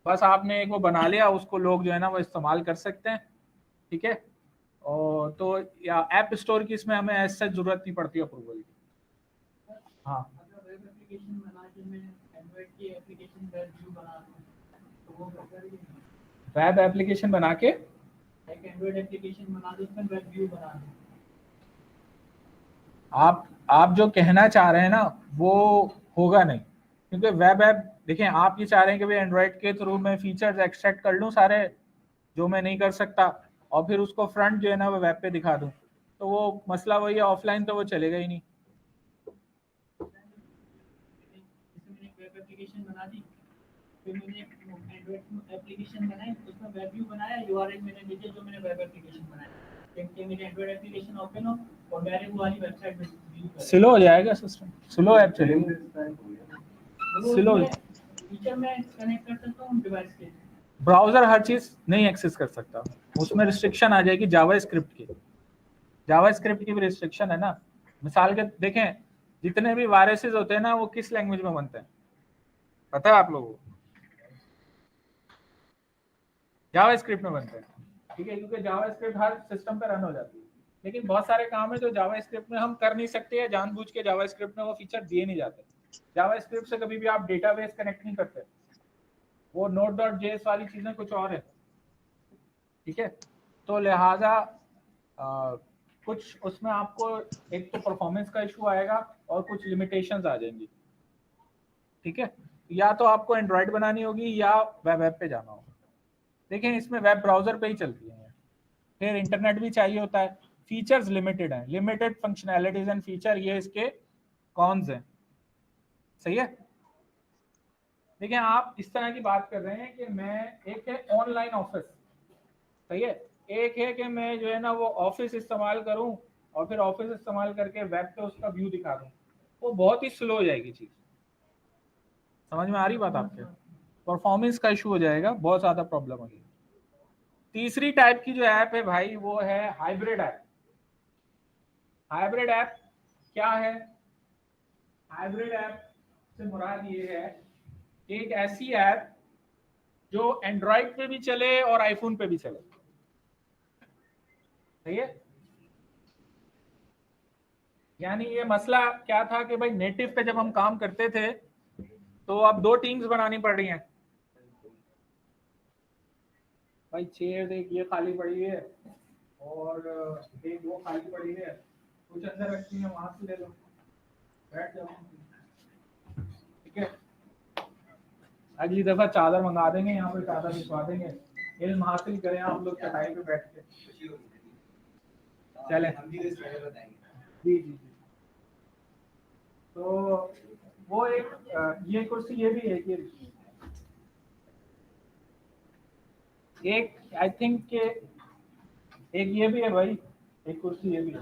बस आपने एक वो बना लिया, उसको लोग जो है ना वो इस्तेमाल कर सकते हैं, ठीक है। और तो या ऐप स्टोर की इसमें हमें ऐसा जरूरत नहीं पड़ती अप्रूवल की। हाँ, अगर वेब एप्लीकेशन बना के मैं एंड्रॉइड की एप्लीकेशन वेब व्यू बना दूं तो वो बेहतर है। वेब एप्लीकेशन बना के एक एंड्रॉइड एप्लीकेशन बना दूं उसमें वेब व्यू बना दूं। आप जो कहना चाह रहे हैं ना वो होगा नहीं, क्योंकि वेब ऐप देखें, आप ये चाह रहे हैं कि भाई एंड्रॉइड के थ्रू मैं फीचर्स एक्सट्रैक्ट कर लूँ सारे जो मैं नहीं कर सकता, और फिर उसको फ्रंट जो है ना वो वेब पे दिखा दूँ, तो वो मसला वही है, ऑफलाइन तो वो चलेगा ही नहीं। जैसे मैंने एक वेब एप्लीकेशन बना दी, फिर मैंने एंड्रॉइड एप्लीकेशन बनाई, उसमें वेब व्यू बनाया, यूआरएल मैंने नीचे जो मैंने वेब एप्लीकेशन बनाया, कि मेरी एंड्रॉइड एप्लीकेशन ओपन हो और डायरेक्ट वो वाली वेबसाइट पे व्यू करे। स्लो हो जाएगा सिस्टम, स्लो ऐप चलेगी, स्लो। फीचर में कनेक्ट कर सकता हूँ डिवाइस के। ब्राउजर हर चीज नहीं एक्सेस कर सकता, उसमें रिस्ट्रिक्शन आ जाएगी जावा स्क्रिप्ट की, जावा स्क्रिप्ट की भी रिस्ट्रिक्शन है ना। मिसाल के देखें, जितने भी वायरसेस होते हैं ना वो किस लैंग्वेज में बनते हैं पता है आप लोगों को? जावा स्क्रिप्ट में बनते हैं, ठीक है, क्योंकि जावा स्क्रिप्ट हर सिस्टम पे रन हो जाती है। लेकिन बहुत सारे काम है जो जावा स्क्रिप्ट में हम कर नहीं सकते, या जानबूझ के जावा स्क्रिप्ट में वो फीचर दिए नहीं जाते। जावा स्क्रिप्ट से कभी भी आप डेटाबेस कनेक्ट नहीं करते, वो node.js वाली चीजें कुछ और है, ठीक है। तो लिहाजा कुछ उसमें आपको एक तो परफॉर्मेंस का इशू आएगा और कुछ लिमिटेशंस आ जाएंगी, ठीक है। या तो आपको एंड्रॉयड बनानी होगी या वेब ऐप पे जाना होगा। देखें इसमें वेब ब्राउजर पे ही चलती है, फिर इंटरनेट भी चाहिए होता है, फीचर्स लिमिटेड हैं, लिमिटेड फंक्शनैलिटीज एंड फीचर, ये इसके कॉन्स हैं, सही है। देखिए आप इस तरह की बात कर रहे हैं कि मैं, एक है ऑनलाइन ऑफिस, सही है, एक है कि मैं जो है ना वो ऑफिस इस्तेमाल करूं और फिर ऑफिस इस्तेमाल करके वेब पे उसका व्यू दिखा दूं, वो बहुत ही स्लो हो जाएगी चीज। समझ में आ रही बात आपके? परफॉर्मेंस का इशू हो जाएगा, बहुत ज्यादा प्रॉब्लम होगी। तीसरी टाइप की जो ऐप है भाई वो है हाइब्रिड ऐप। हाइब्रिड ऐप क्या है? हाइब्रिड ऐप से मुराद ये है एक ऐसी ऐप जो एंड्रॉइड पे भी चले और आईफोन पे भी चले, सही है। यानी ये मसला क्या था कि भाई नेटिव पे जब हम काम करते थे तो अब दो टीम्स बनानी पड़ रही हैं। भाई चेयर एक ये खाली पड़ी है और एक वो खाली पड़ी है, कुछ अंदर रखी है वहां से ले लो, बैठ जाओ, ठीक है। अगली दफा चादर मंगा देंगे, यहाँ पे चादर बिछवा देंगे, इल्म हासिल करें आप लोग चटाई पे बैठ के, चले जी जी जी। तो वो एक ये कुर्सी ये भी है, ये एक आई थिंक के एक ये भी है भाई, एक कुर्सी ये भी है,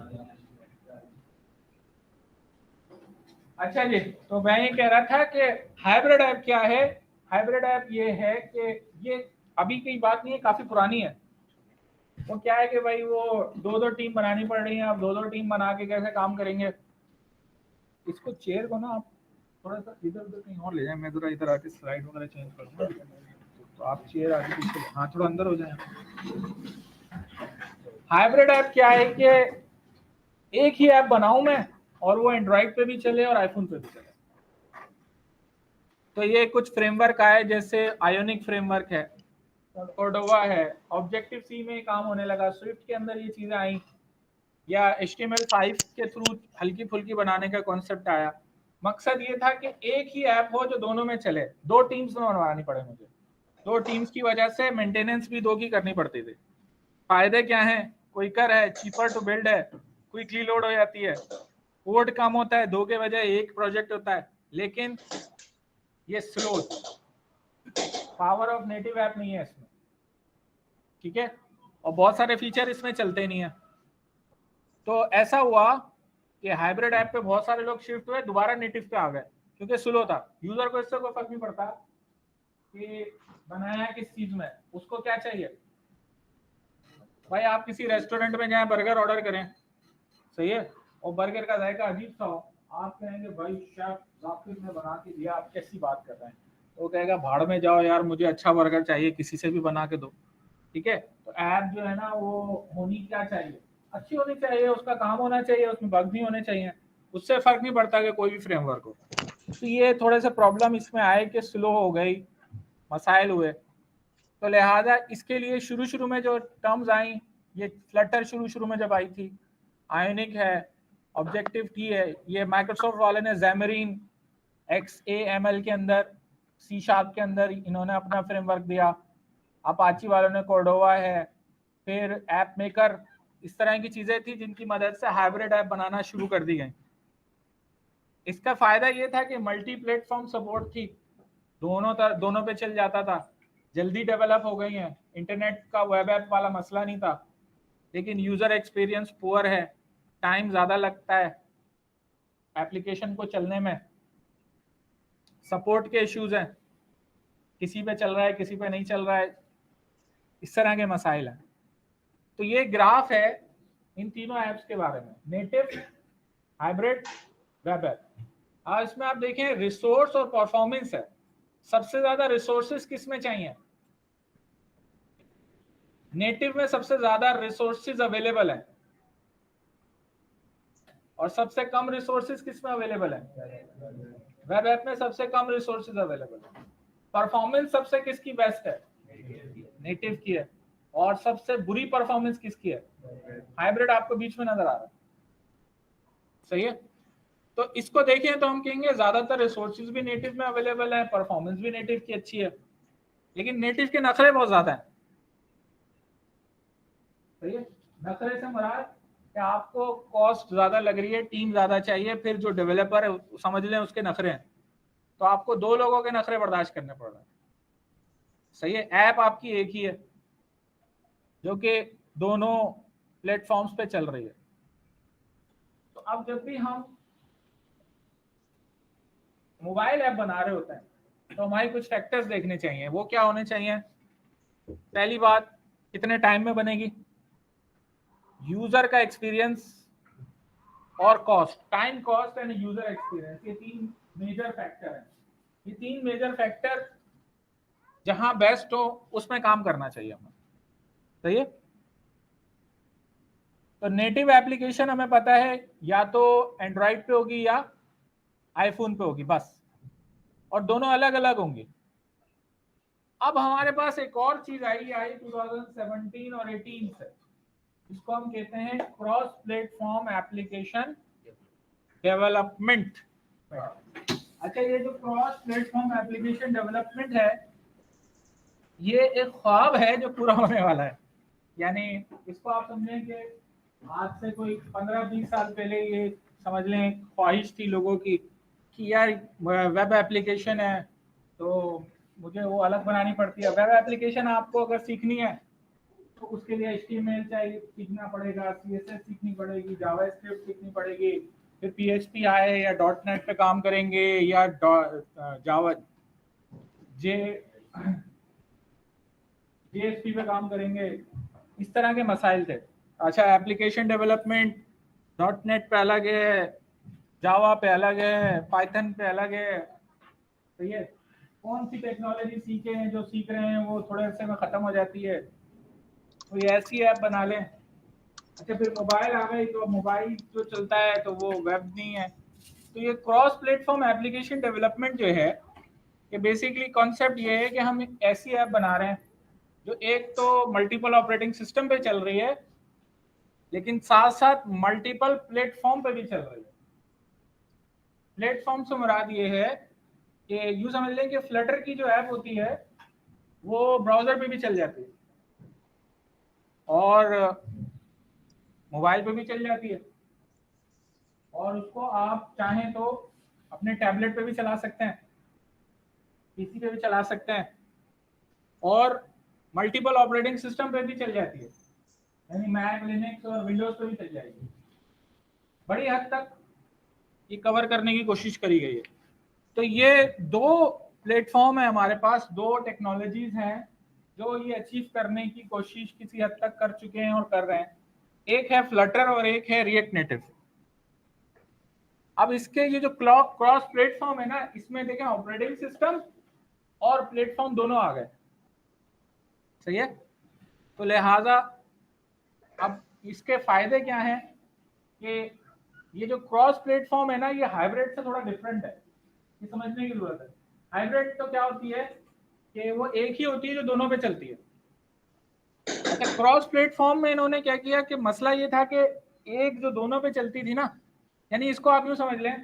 अच्छा जी, तो मैं ये कह रहा था कि हाइब्रिड ऐप क्या है। हाइब्रिड ऐप ये है कि ये अभी की बात नहीं है, काफी पुरानी है। वो क्या है कि भाई वो दो दो टीम बनानी पड़ रही है। अब दो दो टीम बना के कैसे काम करेंगे। इसको चेयर को ना आप थोड़ा सा इधर उधर कहीं और ले जाए, मैं जरा इधर आके स्लाइड वगैरह चेंज करूंगा। तो आप चेयर आगे पीछे, हाँ थोड़ा अंदर हो जाए। हाइब्रिड ऐप क्या है कि एक ही ऐप बनाऊं मैं और वो एंड्रॉइड पे भी चले और आईफोन पे भी चले। तो ये कुछ फ्रेमवर्क आए, जैसे आयोनिक फ्रेमवर्क है, कोर्डोवा है, ऑब्जेक्टिव सी में काम होने लगा, स्विफ्ट के अंदर ये चीजें आई, या HTML5 के थ्रू हल्की फुल्की बनाने का कॉन्सेप्ट आया। मकसद ये था कि एक ही ऐप हो जो दोनों में चले। दो टीम्स में बनवानी पड़े मुझे। दो टीम्स की वजह से मेंटेनेंस भी दो की करनी पड़ती थी। फायदे क्या हैं? क्विकर है, चीपर टू बिल्ड है, क्विकली लोड हो जाती है, कोड कम होता है, दो के बजाय एक प्रोजेक्ट होता है। लेकिन ये slow, power of native app नहीं है इसमें, ठीक है। और बहुत सारे फीचर इसमें चलते नहीं है। तो ऐसा हुआ कि हाइब्रिड ऐप पे बहुत सारे लोग शिफ्ट हुए, दोबारा नेटिव पे आ गए, क्योंकि स्लो था। यूजर को इससे कोई फर्क नहीं पड़ता कि बनाया है किस चीज में, उसको क्या चाहिए। भाई आप किसी रेस्टोरेंट में जाएं, बर्गर ऑर्डर करें, सही है, और बर्गर का जायका अजीब सा हो, आप कहेंगे भाई शेफ जाकिर ने बना के दिया, आप कैसी बात कर रहे हैं। तो वो कहेगा भाड़ में जाओ यार, मुझे अच्छा बर्गर चाहिए, किसी से भी बना के दो, ठीक है। तो ऐप जो है ना वो होनी क्या चाहिए, अच्छी होनी चाहिए, उसका काम होना चाहिए, उसमें बग नहीं होने चाहिए। उससे फर्क नहीं पड़ता कि कोई भी फ्रेमवर्क हो। तो ये थोड़े से प्रॉब्लम इसमें आए कि स्लो हो गई, मसाइल हुए। तो लिहाजा इसके लिए शुरू शुरू में जो टर्म्स आई, ये फ्लटर शुरू में जब आई थी, आयोनिक है, ऑब्जेक्टिव टी है, ये माइक्रोसॉफ्ट वाले ने ज़ैमरीन XAML के अंदर, C# के अंदर इन्होंने अपना फ्रेमवर्क दिया। अपाची वालों ने कोर्डोवा है, फिर ऐप मेकर, इस तरह की चीजें थी जिनकी मदद से हाइब्रिड ऐप बनाना शुरू कर दी गई। इसका फायदा ये था कि मल्टी प्लेटफॉर्म सपोर्ट थी, दोनों पे चल जाता था, जल्दी डेवलप हो गई हैं, इंटरनेट का वेब ऐप वाला मसला नहीं था। लेकिन यूजर एक्सपीरियंस पुअर है, टाइम ज्यादा लगता है एप्लीकेशन को चलने में, सपोर्ट के इश्यूज हैं, किसी पे चल रहा है किसी पे नहीं चल रहा है, इस तरह के मसाइल हैं। तो ये ग्राफ है इन तीनों ऐप्स के बारे में, नेटिव, हाइब्रिड, वेब ऐप। आज इसमें आप देखें रिसोर्स और परफॉर्मेंस है, सबसे ज्यादा रिसोर्सेज किस में चाहिए? नेटिव में सबसे ज्यादा रिसोर्सेज अवेलेबल है, और सबसे कम रिसोर्सेज किस में अवेलेबल है? वेब ऐप में सबसे कम रिसोर्सेज अवेलेबल है। परफॉर्मेंस सबसे किसकी बेस्ट है? नेटिव की है। और सबसे बुरी परफॉर्मेंस किसकी है? हाइब्रिड आपको बीच में नजर आ रहा है, सही है। तो इसको देखें तो हम कहेंगे ज्यादातर रिसोर्सेज भी नेटिव में अवेलेबल है, परफॉर्मेंस भी नेटिव की अच्छी है, लेकिन नेटिव के नखरे बहुत ज्यादा है, सही है। नखरे से मुराद कि आपको कॉस्ट ज्यादा लग रही है, टीम ज्यादा चाहिए, फिर जो डेवलपर है समझ लें उसके नखरे हैं, तो आपको दो लोगों के नखरे बर्दाश्त करने पड़ रहे हैं, सही है। ऐप आपकी एक ही है जो कि दोनों प्लेटफॉर्म्स पे चल रही है। तो अब जब भी हम मोबाइल ऐप बना रहे होते हैं तो हमारे कुछ फैक्टर्स देखने चाहिए। वो क्या होने चाहिए? पहली बात, कितने टाइम में बनेगी, यूजर का एक्सपीरियंस और cost, time, cost and user experience, ये तीन मेजर फैक्टर हैं। ये तीन मेजर फैक्टर जहां बेस्ट हो उसमें काम करना चाहिए हमें, सही है। तो नेटिव एप्लीकेशन हमें पता है या तो एंड्रॉइड पे होगी या आईफोन पे होगी बस, और दोनों अलग अलग होंगे। अब हमारे पास एक और चीज आई 2017 और 18 से, इसको हम कहते हैं क्रॉस प्लेटफॉर्म एप्लीकेशन डेवलपमेंट। अच्छा, ये जो क्रॉस प्लेटफॉर्म एप्लीकेशन डेवलपमेंट है, ये एक ख्वाब है जो पूरा होने वाला है। यानी इसको आप समझें कि आज से कोई 15-20 साल पहले ये समझ लें ख्वाहिश थी लोगों की कि यार वेब एप्लीकेशन है तो मुझे वो अलग बनानी पड़ती है। वेब एप्लीकेशन आपको अगर सीखनी है तो उसके लिए HTML चाहिए, सीखना पड़ेगा, CSS सीखनी पड़ेगी, जावास्क्रिप्ट सीखनी पड़ेगी, फिर PHP आए या .NET पे काम करेंगे या जावा JSP पे काम करेंगे, इस तरह के मसाइल थे। अच्छा, एप्लीकेशन डेवलपमेंट .NET पे अलग है, जावा पे अलग है, पाइथन पे अलग है। तो ये कौन सी टेक्नोलॉजी सीखे हैं, जो सीख रहे हैं वो थोड़े अरसे में खत्म हो जाती है, कोई ऐसी ऐप बना लें। अच्छा, फिर मोबाइल आ गई, तो मोबाइल जो चलता है तो वो वेब नहीं है। तो ये क्रॉस प्लेटफॉर्म एप्लीकेशन डेवलपमेंट जो है, ये बेसिकली कॉन्सेप्ट ये है कि हम एक ऐसी ऐप बना रहे हैं जो एक तो मल्टीपल ऑपरेटिंग सिस्टम पे चल रही है, लेकिन साथ साथ मल्टीपल प्लेटफॉर्म पे भी चल रही है। प्लेटफॉर्म से मुराद ये है कि यूं समझ लें कि फ्लटर की जो ऐप होती है वो ब्राउजर पे भी चल जाती है और मोबाइल पे भी चल जाती है, और उसको आप चाहें तो अपने टैबलेट पे भी चला सकते हैं, पीसी पे भी चला सकते हैं, और मल्टीपल ऑपरेटिंग सिस्टम पे भी चल जाती है, यानी मैक, लिनक्स और विंडोज पे भी चल जाएगी। बड़ी हद तक ये कवर करने की कोशिश करी गई है। तो ये दो प्लेटफॉर्म है हमारे पास, दो टेक्नोलॉजीज हैं जो ये अचीव करने की कोशिश किसी हद तक कर चुके हैं और कर रहे हैं। एक है फ्लटर और एक है रिएक्ट नेटिव। अब इसके ये जो क्रॉस प्लेटफॉर्म है ना, इसमें देखें ऑपरेटिंग सिस्टम और प्लेटफॉर्म दोनों आ गए, सही है। तो लिहाजा अब इसके फायदे क्या हैं कि ये जो क्रॉस प्लेटफॉर्म है ना, ये हाइब्रिड से थोड़ा डिफरेंट है, ये समझने की जरूरत है। हाइब्रिड तो क्या होती है कि वो एक ही होती है जो दोनों पे चलती है। अच्छा, क्रॉस प्लेटफॉर्म में इन्होंने क्या किया कि मसला ये था कि एक जो दोनों पे चलती थी ना, यानी इसको आप यूं समझ लें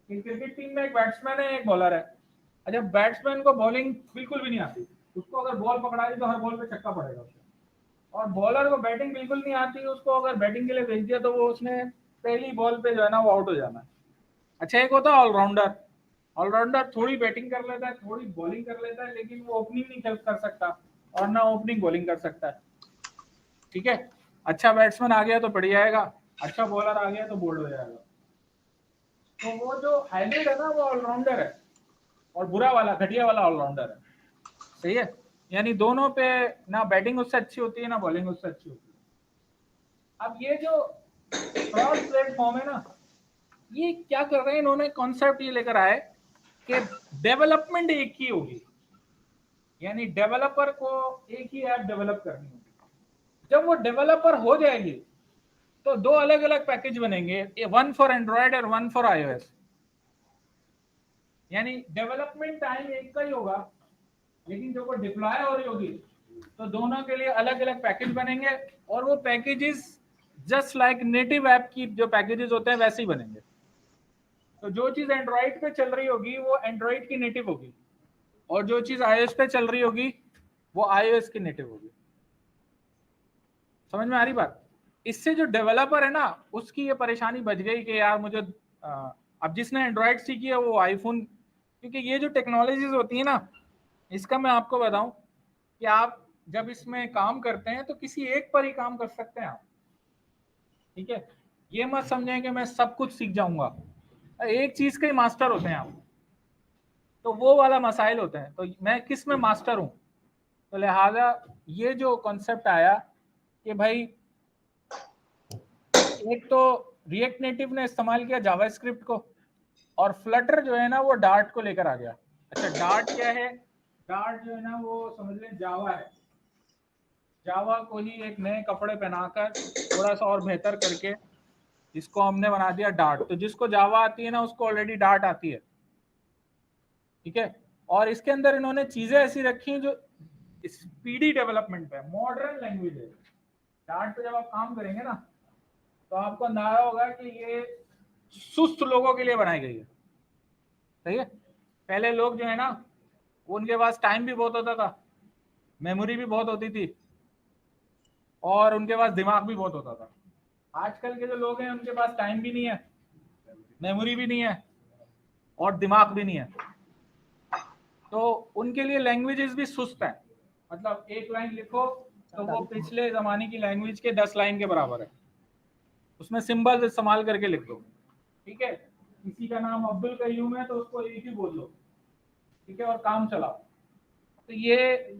कि क्रिकेट टीम में एक बैट्समैन है, एक बॉलर है। अच्छा, बैट्समैन को बॉलिंग बिल्कुल भी नहीं आती, उसको अगर बॉल पकड़ा दी तो हर बॉल पे छक्का पड़ेगा उसको। और बॉलर को बैटिंग बिल्कुल नहीं आती, उसको अगर बैटिंग के लिए भेज दिया तो वो उसने पहली बॉल पे जो है ना वो आउट हो जाना है। अच्छा, एक होता है ऑलराउंडर। ऑलराउंडर थोड़ी बैटिंग कर लेता है, थोड़ी बॉलिंग कर लेता है, लेकिन वो ओपनिंग नहीं कर सकता और ना ओपनिंग बॉलिंग कर सकता है, ठीक है। अच्छा बैट्समैन आ गया तो बढ़ जाएगा, अच्छा बॉलर आ गया तो बोल्ड हो जाएगा। तो वो जो हाइब्रिड है ना, वो ऑलराउंडर है, और बुरा वाला, घटिया वाला ऑलराउंडर है, सही है। यानी दोनों पे ना बैटिंग उससे अच्छी होती है ना बॉलिंग उससे अच्छी होती है। अब ये जो क्रॉस प्लेटफॉर्म है ना, ये क्या कर रहे हैं इन्होंने, कॉन्सेप्ट ये लेकर आए कि डेवलपमेंट एक ही होगी, यानी डेवलपर को एक ही ऐप डेवलप करनी होगी। जब वो डेवलपर हो जाएगी तो दो अलग अलग पैकेज बनेंगे, वन फॉर एंड्रॉयड और वन फॉर iOS। यानी डेवलपमेंट टाइम एक का ही होगा, लेकिन जब वो डिप्लॉय हो रही होगी तो दोनों के लिए अलग अलग पैकेज बनेंगे, और वो packages just like native app की जो पैकेजेस होते हैं वैसे ही बनेंगे। तो जो चीज एंड्रॉइड पे चल रही होगी वो एंड्रॉइड की नेटिव होगी, और जो चीज iOS पे चल रही होगी वो iOS की नेटिव होगी। समझ में आ रही बात? इससे जो डेवलपर है ना, उसकी ये परेशानी बच गई कि यार मुझे अब जिसने एंड्रॉइड सीखी है वो आईफोन, क्योंकि ये जो टेक्नोलॉजीज होती है ना, इसका मैं आपको बताऊं कि आप जब इसमें काम करते हैं तो किसी एक पर ही काम कर सकते हैं आप, ठीक है। ये मत समझें कि मैं सब कुछ सीख जाऊंगा, एक चीज के ही मास्टर होते हैं आप, तो वो वाला मसाइल होते हैं। तो मैं किस में मास्टर हूं, तो लिहाजा ये जो कॉन्सेप्ट आया कि भाई एक तो रिएक्ट नेटिव ने इस्तेमाल किया जावास्क्रिप्ट को, और फ्लटर जो है ना वो डार्ट को लेकर आ गया। अच्छा, डार्ट क्या है? डार्ट जो है ना वो समझ लें जावा है, जावा को ही एक नए कपड़े पहनाकर थोड़ा सा और बेहतर करके इसको हमने बना दिया डार्ट। तो जिसको जावा आती है ना उसको ऑलरेडी डार्ट आती है, ठीक है। और इसके अंदर इन्होंने चीजें ऐसी रखी जो स्पीडी डेवलपमेंट पे, मॉडर्न लैंग्वेज है। डार्ट पे जब आप काम करेंगे ना तो आपको अंदाजा होगा कि ये सुस्त लोगों के लिए बनाई गई है, सही है। पहले लोग जो है ना उनके पास टाइम भी बहुत होता था, मेमोरी भी बहुत होती थी, और उनके पास दिमाग भी बहुत होता था। आजकल के जो लोग हैं उनके पास टाइम भी नहीं है, मेमोरी भी नहीं है, और दिमाग भी नहीं है। तो उनके लिए लैंग्वेजेस भी सुस्त है, मतलब एक लाइन लिखो तो वो पिछले जमाने की लैंग्वेज के 10 लाइन के बराबर है, उसमें सिंबल्स इस्तेमाल करके लिख दो। ठीक है, किसी का नाम अब्दुल कयूम है तो उसको एक ही बोल लो, ठीक है, और काम चलाओ। तो ये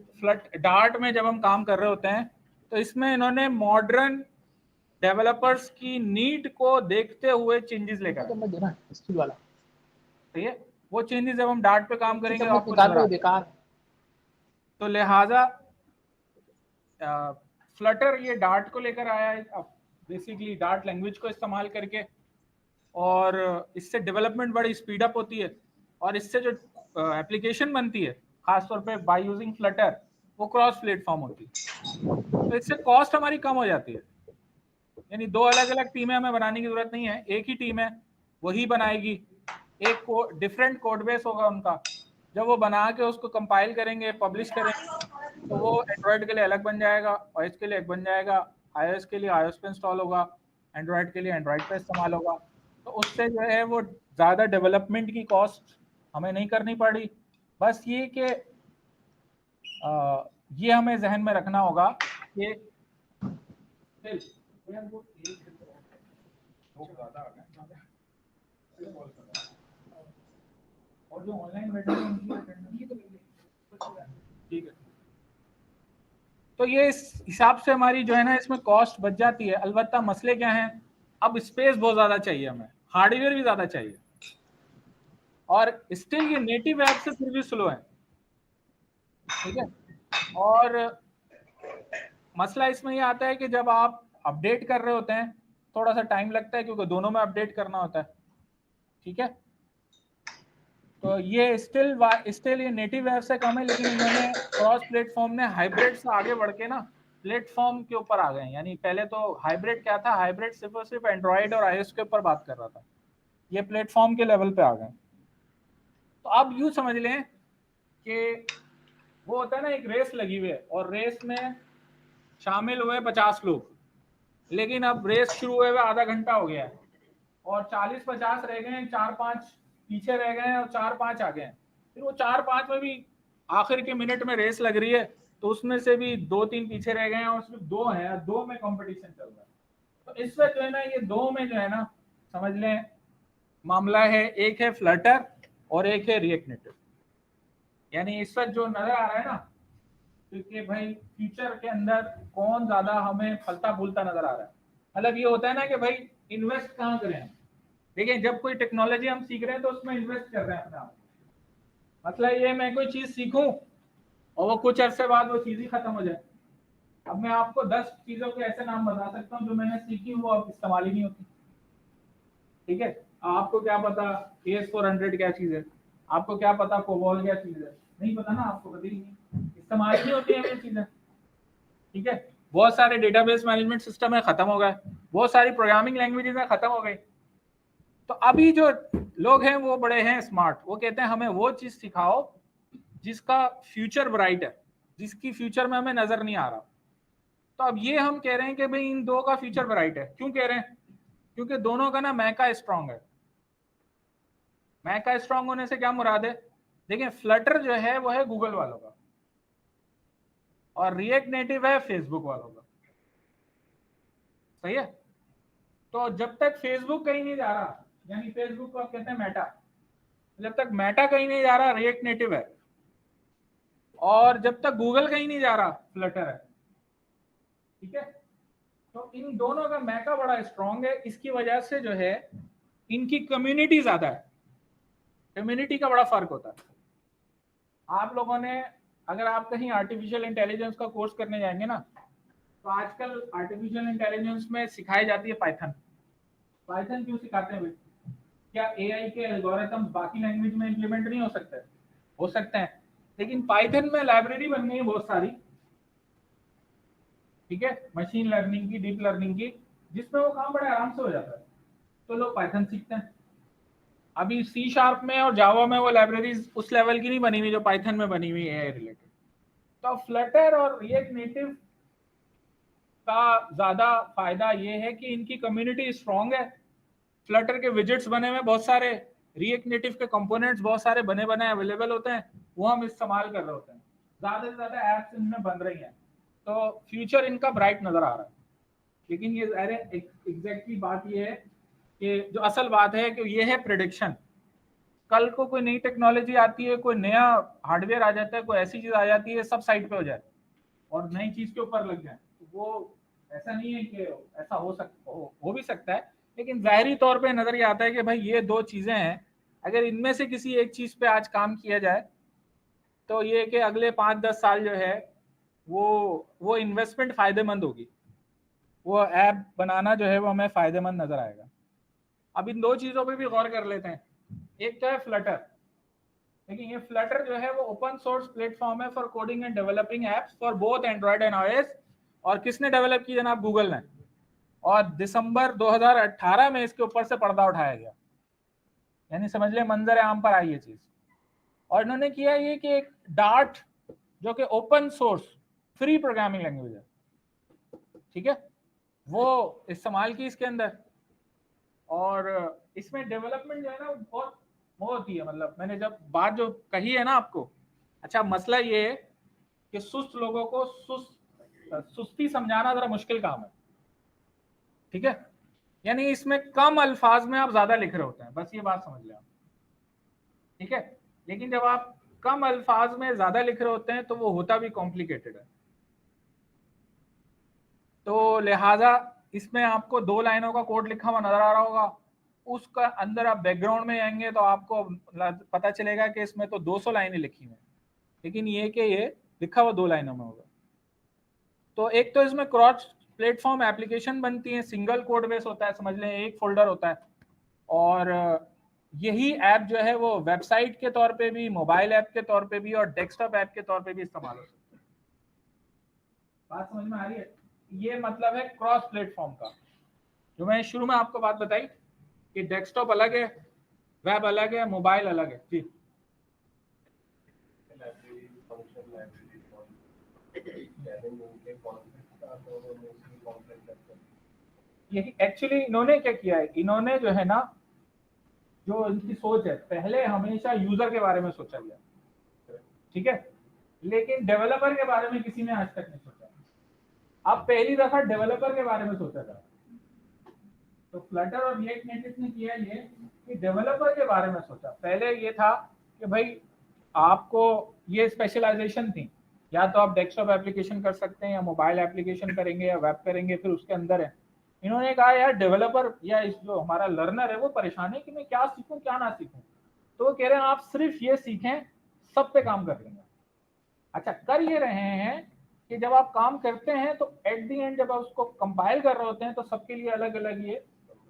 डार्ट में जब हम काम कर रहे होते हैं तो इसमें इन्होंने मॉडर्न डेवलपर्स की नीड को देखते हुए चेंजेस लेकर आए। मत देना स्टील वाला, ठीक है, वो चेंजेस जब हम डार्ट पे काम करेंगे तो चम्मच आपको निकाल नजर दो, आए। बेकार। तो लिहाजा फ्लटर ये डार्ट को लेकर आया है, बेसिकली डार्ट लैंग्वेज को इस्तेमाल करके, और इससे डेवलपमेंट बड़ी स्पीड अप होती है, और इससे जो एप्लीकेशन बनती है खासतौर पे बाय यूजिंग फ्लटर वो क्रॉस प्लेटफॉर्म होती है। तो इससे कॉस्ट हमारी कम हो जाती है, यानी दो अलग अलग टीमें हमें बनाने की जरूरत नहीं है, एक ही टीम है वही बनाएगी, एक डिफरेंट कोड बेस होगा उनका, जब वो बना के उसको कंपाइल करेंगे, पब्लिश करेंगे, तो वो एंड्रॉयड के लिए अलग बन जाएगा, ओएस के लिए एक बन जाएगा, आईओएस के लिए आईओएस पे इंस्टॉल होगा, एंड्रॉयड के लिए एंड्रॉयड पे इस्तेमाल होगा। तो उससे जो है वो ज़्यादा डेवलपमेंट की कॉस्ट हमें नहीं करनी पड़ी। बस ये कि ये हमें जहन में रखना होगा कि और जो ऑनलाइन ठीक है, तो ये इस हिसाब से हमारी जो है ना इसमें कॉस्ट बच जाती है। अलबत्ता मसले क्या हैं, अब स्पेस बहुत ज़्यादा चाहिए हमें, हार्डवेयर भी ज़्यादा चाहिए, और स्टिल ये नेटिव ऐप से फिर भी स्लो है। ठीक है, और मसला इसमें ये आता है कि जब आप अपडेट कर रहे होते हैं थोड़ा सा टाइम लगता है, क्योंकि दोनों में अपडेट करना होता है। ठीक है, तो ये स्टिल ये नेटिव ऐप से कम है, लेकिन इन्होंने क्रॉस प्लेटफॉर्म ने हाइब्रिड से आगे बढ़ के ना प्लेटफॉर्म के ऊपर आ गए हैं। यानी पहले तो हाइब्रिड क्या था, हाइब्रिड सिर्फ और सिर्फ एंड्रॉइड और आईओएस के ऊपर बात कर रहा था, ये प्लेटफॉर्म के लेवल पे आ गए। तो आप यूँ समझ लें कि वो होता है ना, एक रेस लगी हुई है और रेस में शामिल हुए 50 लोग, लेकिन अब रेस शुरू हुए हुए आधा घंटा हो गया है और 40-50 रह गए हैं, 4-5 पीछे रह गए हैं और 4-5 आ गए हैं। फिर वो 4-5 में भी आखिर के मिनट में रेस लग रही है, तो उसमें से भी 2-3 पीछे रह गए हैं और सिर्फ 2 हैं, 2 में कंपटीशन चल रहा है। तो इस वक्त जो है ना ये 2 में जो है ना समझ लें मामला है, एक है फ्लटर और एक है रिएक्ट नेटिव। यानी इस वक्त जो नजर आ रहा है ना, क्योंकि भाई फ्यूचर के अंदर कौन ज्यादा हमें फलता फूलता नजर आ रहा है। मतलब ये होता है ना कि भाई इन्वेस्ट कहाँ करें। देखिए, जब कोई टेक्नोलॉजी हम सीख रहे हैं तो उसमें इन्वेस्ट कर रहे हैं अपने आप। मतलब ये मैं कोई चीज सीखूं और वो कुछ अरसे बाद वो चीज ही खत्म हो जाए। अब मैं आपको 10 चीजों के ऐसे नाम बता सकता हूँ जो मैंने सीखी वो अब इस्तेमाल ही नहीं होती। ठीक है, आपको क्या पता AS400 क्या चीज है, आपको क्या पता कोबॉल क्या चीज है, नहीं पता ना, आपको कभी नहीं, इस्तेमाल नहीं होती है ये चीजें। ठीक है, बहुत सारे डेटाबेस मैनेजमेंट सिस्टम है खत्म हो गए, बहुत सारी प्रोग्रामिंग लैंग्वेजेस है खत्म हो गई। तो अभी जो लोग हैं वो बड़े हैं स्मार्ट, वो कहते हैं हमें वो चीज सिखाओ जिसका फ्यूचर ब्राइट है, जिसकी फ्यूचर में हमें नजर नहीं आ रहा। तो अब ये हम कह रहे हैं कि भाई इन दो का फ्यूचर ब्राइट है। क्यों कह रहे हैं? क्योंकि दोनों का ना मैका स्ट्रांग है। मैका स्ट्रांग होने से क्या मुराद है? देखिए, फ्लटर जो है वो है गूगल वालों का और रिएक्ट नेटिव है फेसबुक वालों का। सही है, तो जब तक फेसबुक कहीं नहीं जा रहा, यानी फेसबुक को आप कहते हैं मेटा, जब तक मेटा कहीं नहीं जा रहा रिएक्ट नेटिव है, और जब तक गूगल कहीं नहीं जा रहा फ्लटर है। ठीक है, तो इन दोनों का मैका बड़ा स्ट्रांग है, इसकी वजह से जो है इनकी कम्युनिटी ज्यादा है, कम्युनिटी का बड़ा फर्क होता है। आप लोगों ने अगर आप कहीं आर्टिफिशियल इंटेलिजेंस का कोर्स करने जाएंगे ना, तो आजकल आर्टिफिशियल इंटेलिजेंस में सिखाई जाती है पाइथन। पाइथन क्यों सिखाते हैं भाई? क्या एआई के एल्गोरिथम बाकी लैंग्वेज में इंप्लीमेंट नहीं हो सकते? हो सकते हैं, लेकिन पाइथन में लाइब्रेरी बन गई है बहुत सारी, ठीक है, मशीन लर्निंग की, डीप लर्निंग की, जिसमें वो काम बड़े आराम से हो जाता है। तो लोग पाइथन सीखते हैं। अभी C# में और जावा में वो लाइब्रेरीज उस लेवल की नहीं बनी हुई जो पाइथन में बनी हुई है रिलेटेड। तो फ्लटर और रिएक्ट नेटिव का ज्यादा फायदा ये है कि इनकी कम्युनिटी स्ट्रांग है। फ्लटर के विजेट्स बने हुए बहुत सारे, रिएक्ट नेटिव के कंपोनेंट्स बहुत सारे बने बनाए अवेलेबल होते हैं, वो हम इस्तेमाल कर रहे होते हैं। ज्यादा से ज्यादा एप्स इनमें बन रही हैं, तो फ्यूचर इनका ब्राइट नजर आ रहा है। लेकिन ये एग्जैक्टली बात ये है कि जो असल बात है कि ये है प्रिडिक्शन। कल को कोई नई टेक्नोलॉजी आती है, कोई नया हार्डवेयर आ जाता है, कोई ऐसी चीज आ जाती है, सब साइड पे हो जाए और नई चीज के ऊपर लग जाए, तो वो ऐसा नहीं है कि ऐसा हो भी सकता है, लेकिन ज़ाहिरी तौर पे नजर ये आता है कि भाई ये दो चीजें हैं, अगर इनमें से किसी एक चीज पे आज काम किया जाए तो ये कि अगले 5-10 साल जो है वो इन्वेस्टमेंट फायदेमंद होगी, वो ऐप बनाना जो है वो हमें फायदेमंद नजर आएगा। अब इन दो चीजों पे भी गौर कर लेते हैं। एक तो है फ्लटर। देखिए ये फ्लटर जो है वो ओपन सोर्स प्लेटफॉर्म है for coding and developing apps for both Android and iOS. और किसने डेवलप की जनाब? गूगल ने। और दिसंबर 2018 में इसके ऊपर से पर्दा उठाया गया, यानी समझ ले मंजर आम पर आई ये चीज। और इन्होंने किया ये कि एक डार्ट जो कि open source free programming language है, ठीक है, वो इस्तेमाल की इसके अंदर। और इसमें डेवलपमेंट जो है ना बहुत होती है, मतलब मैंने जब बात जो कही है ना आपको, अच्छा मसला ये है कि सुस्त लोगों को सुस्ती समझाना जरा मुश्किल काम है, ठीक है, यानी इसमें कम अल्फाज में आप ज्यादा लिख रहे होते हैं, बस ये बात समझ लें आप, ठीक है। लेकिन जब आप कम अल्फाज में ज्यादा लिख रहे होते हैं तो वो होता भी कॉम्प्लिकेटेड है। तो लिहाजा इसमें आपको 2 लाइनों का कोड लिखा हुआ नजर आ रहा होगा, उसका अंदर आप बैकग्राउंड में आएंगे तो आपको पता चलेगा कि इसमें तो 200 लाइनें लिखी हुई, लेकिन ये कि ये लिखा हुआ 2 लाइनों में होगा। तो एक तो इसमें क्रॉस प्लेटफॉर्म एप्लीकेशन बनती है, सिंगल कोड बेस होता है, समझ लें एक फोल्डर होता है, और यही ऐप जो है वो वेबसाइट के तौर पे भी, मोबाइल ऐप के तौर पे भी और डेस्कटॉप ऐप के तौर पे भी इस्तेमाल हो सकता है। बात समझ में आ रही है? ये मतलब है क्रॉस प्लेटफॉर्म का, जो मैंने शुरू में आपको बात बताई कि डेस्कटॉप अलग है, वेब अलग है, मोबाइल अलग है। जी यही एक्चुअली इन्होंने क्या किया है, इन्होंने जो है ना, जो इनकी सोच है, पहले हमेशा यूजर के बारे में सोचा गया, ठीक है, लेकिन डेवलपर के बारे में किसी ने आज तक नहीं सोचा। अब पहली दफा डेवलपर के बारे में सोचा था, तो फ्लटर और रिएक्ट नेटिव ने किया ये कि डेवलपर के बारे में सोचा। पहले ये था कि भाई आपको ये स्पेशलाइजेशन थी, या तो आप डेस्कटॉप एप्लीकेशन कर सकते हैं या मोबाइल एप्लीकेशन करेंगे या वेब करेंगे, फिर उसके अंदर है। इन्होंने कहा यार डेवलपर या इस जो हमारा लर्नर है वो परेशान है कि मैं क्या सीखूं क्या ना सीखूं, तो वो कह रहे हैं आप सिर्फ ये सीखें, सब पे काम कर लेंगे। अच्छा कर ये रहे हैं कि जब आप काम करते हैं तो एट दी एंड जब आप उसको कंपाइल कर रहे होते हैं तो सबके लिए अलग अलग ये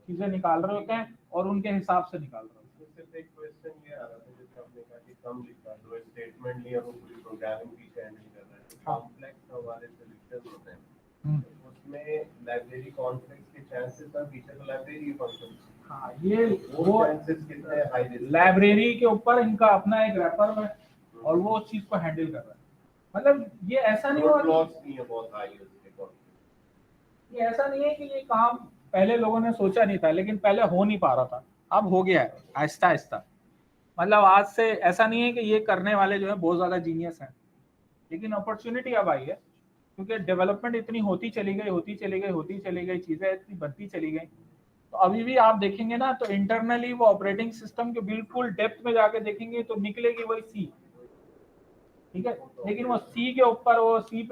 चीजें निकाल रहे होते हैं और उनके हिसाब से निकाल रहे होते हैं। सिर्फ एक क्वेश्चन ये आ रहा था जैसे आपने कहा कि कम लिखा, जो स्टेटमेंट लिया वो पूरी प्रोग्रामिंग की हैंडल कर रहा है, कॉम्प्लेक्स हमारे सॉल्यूशंस होते हैं, उसमें लाइब्रेरी कॉन्फ्लिक्ट्स के चांसेस हैं, पीछे तो लाइब्रेरी फंक्शन, हाँ ये वो चांसेस कितने हाई रिस्क, लाइब्रेरी के ऊपर इनका अपना एक रैपर है और वो उस चीज को हैंडल कर रहा है। मतलब ये ऐसा नहीं हुआ नहीं है बहुत हाई रिस्क, ये ऐसा नहीं है कि ये काम पहले लोगों ने सोचा नहीं था, लेकिन पहले हो नहीं पा रहा था, अब हो गया है आहिस्ता आहिस्ता। मतलब आज से ऐसा नहीं है कि ये करने वाले जो है बहुत ज्यादा जीनियस हैं, लेकिन अपॉर्चुनिटी अब आई है क्योंकि डेवलपमेंट इतनी होती चली गई, चीजें इतनी बढ़ती चली गई। तो अभी भी आप देखेंगे ना तो इंटरनली वो ऑपरेटिंग सिस्टम के बिल्कुल डेप्थ में जाके देखेंगे तो निकलेगी वही सी, ठीक है, लेकिन वो सी के ऊपर वो C++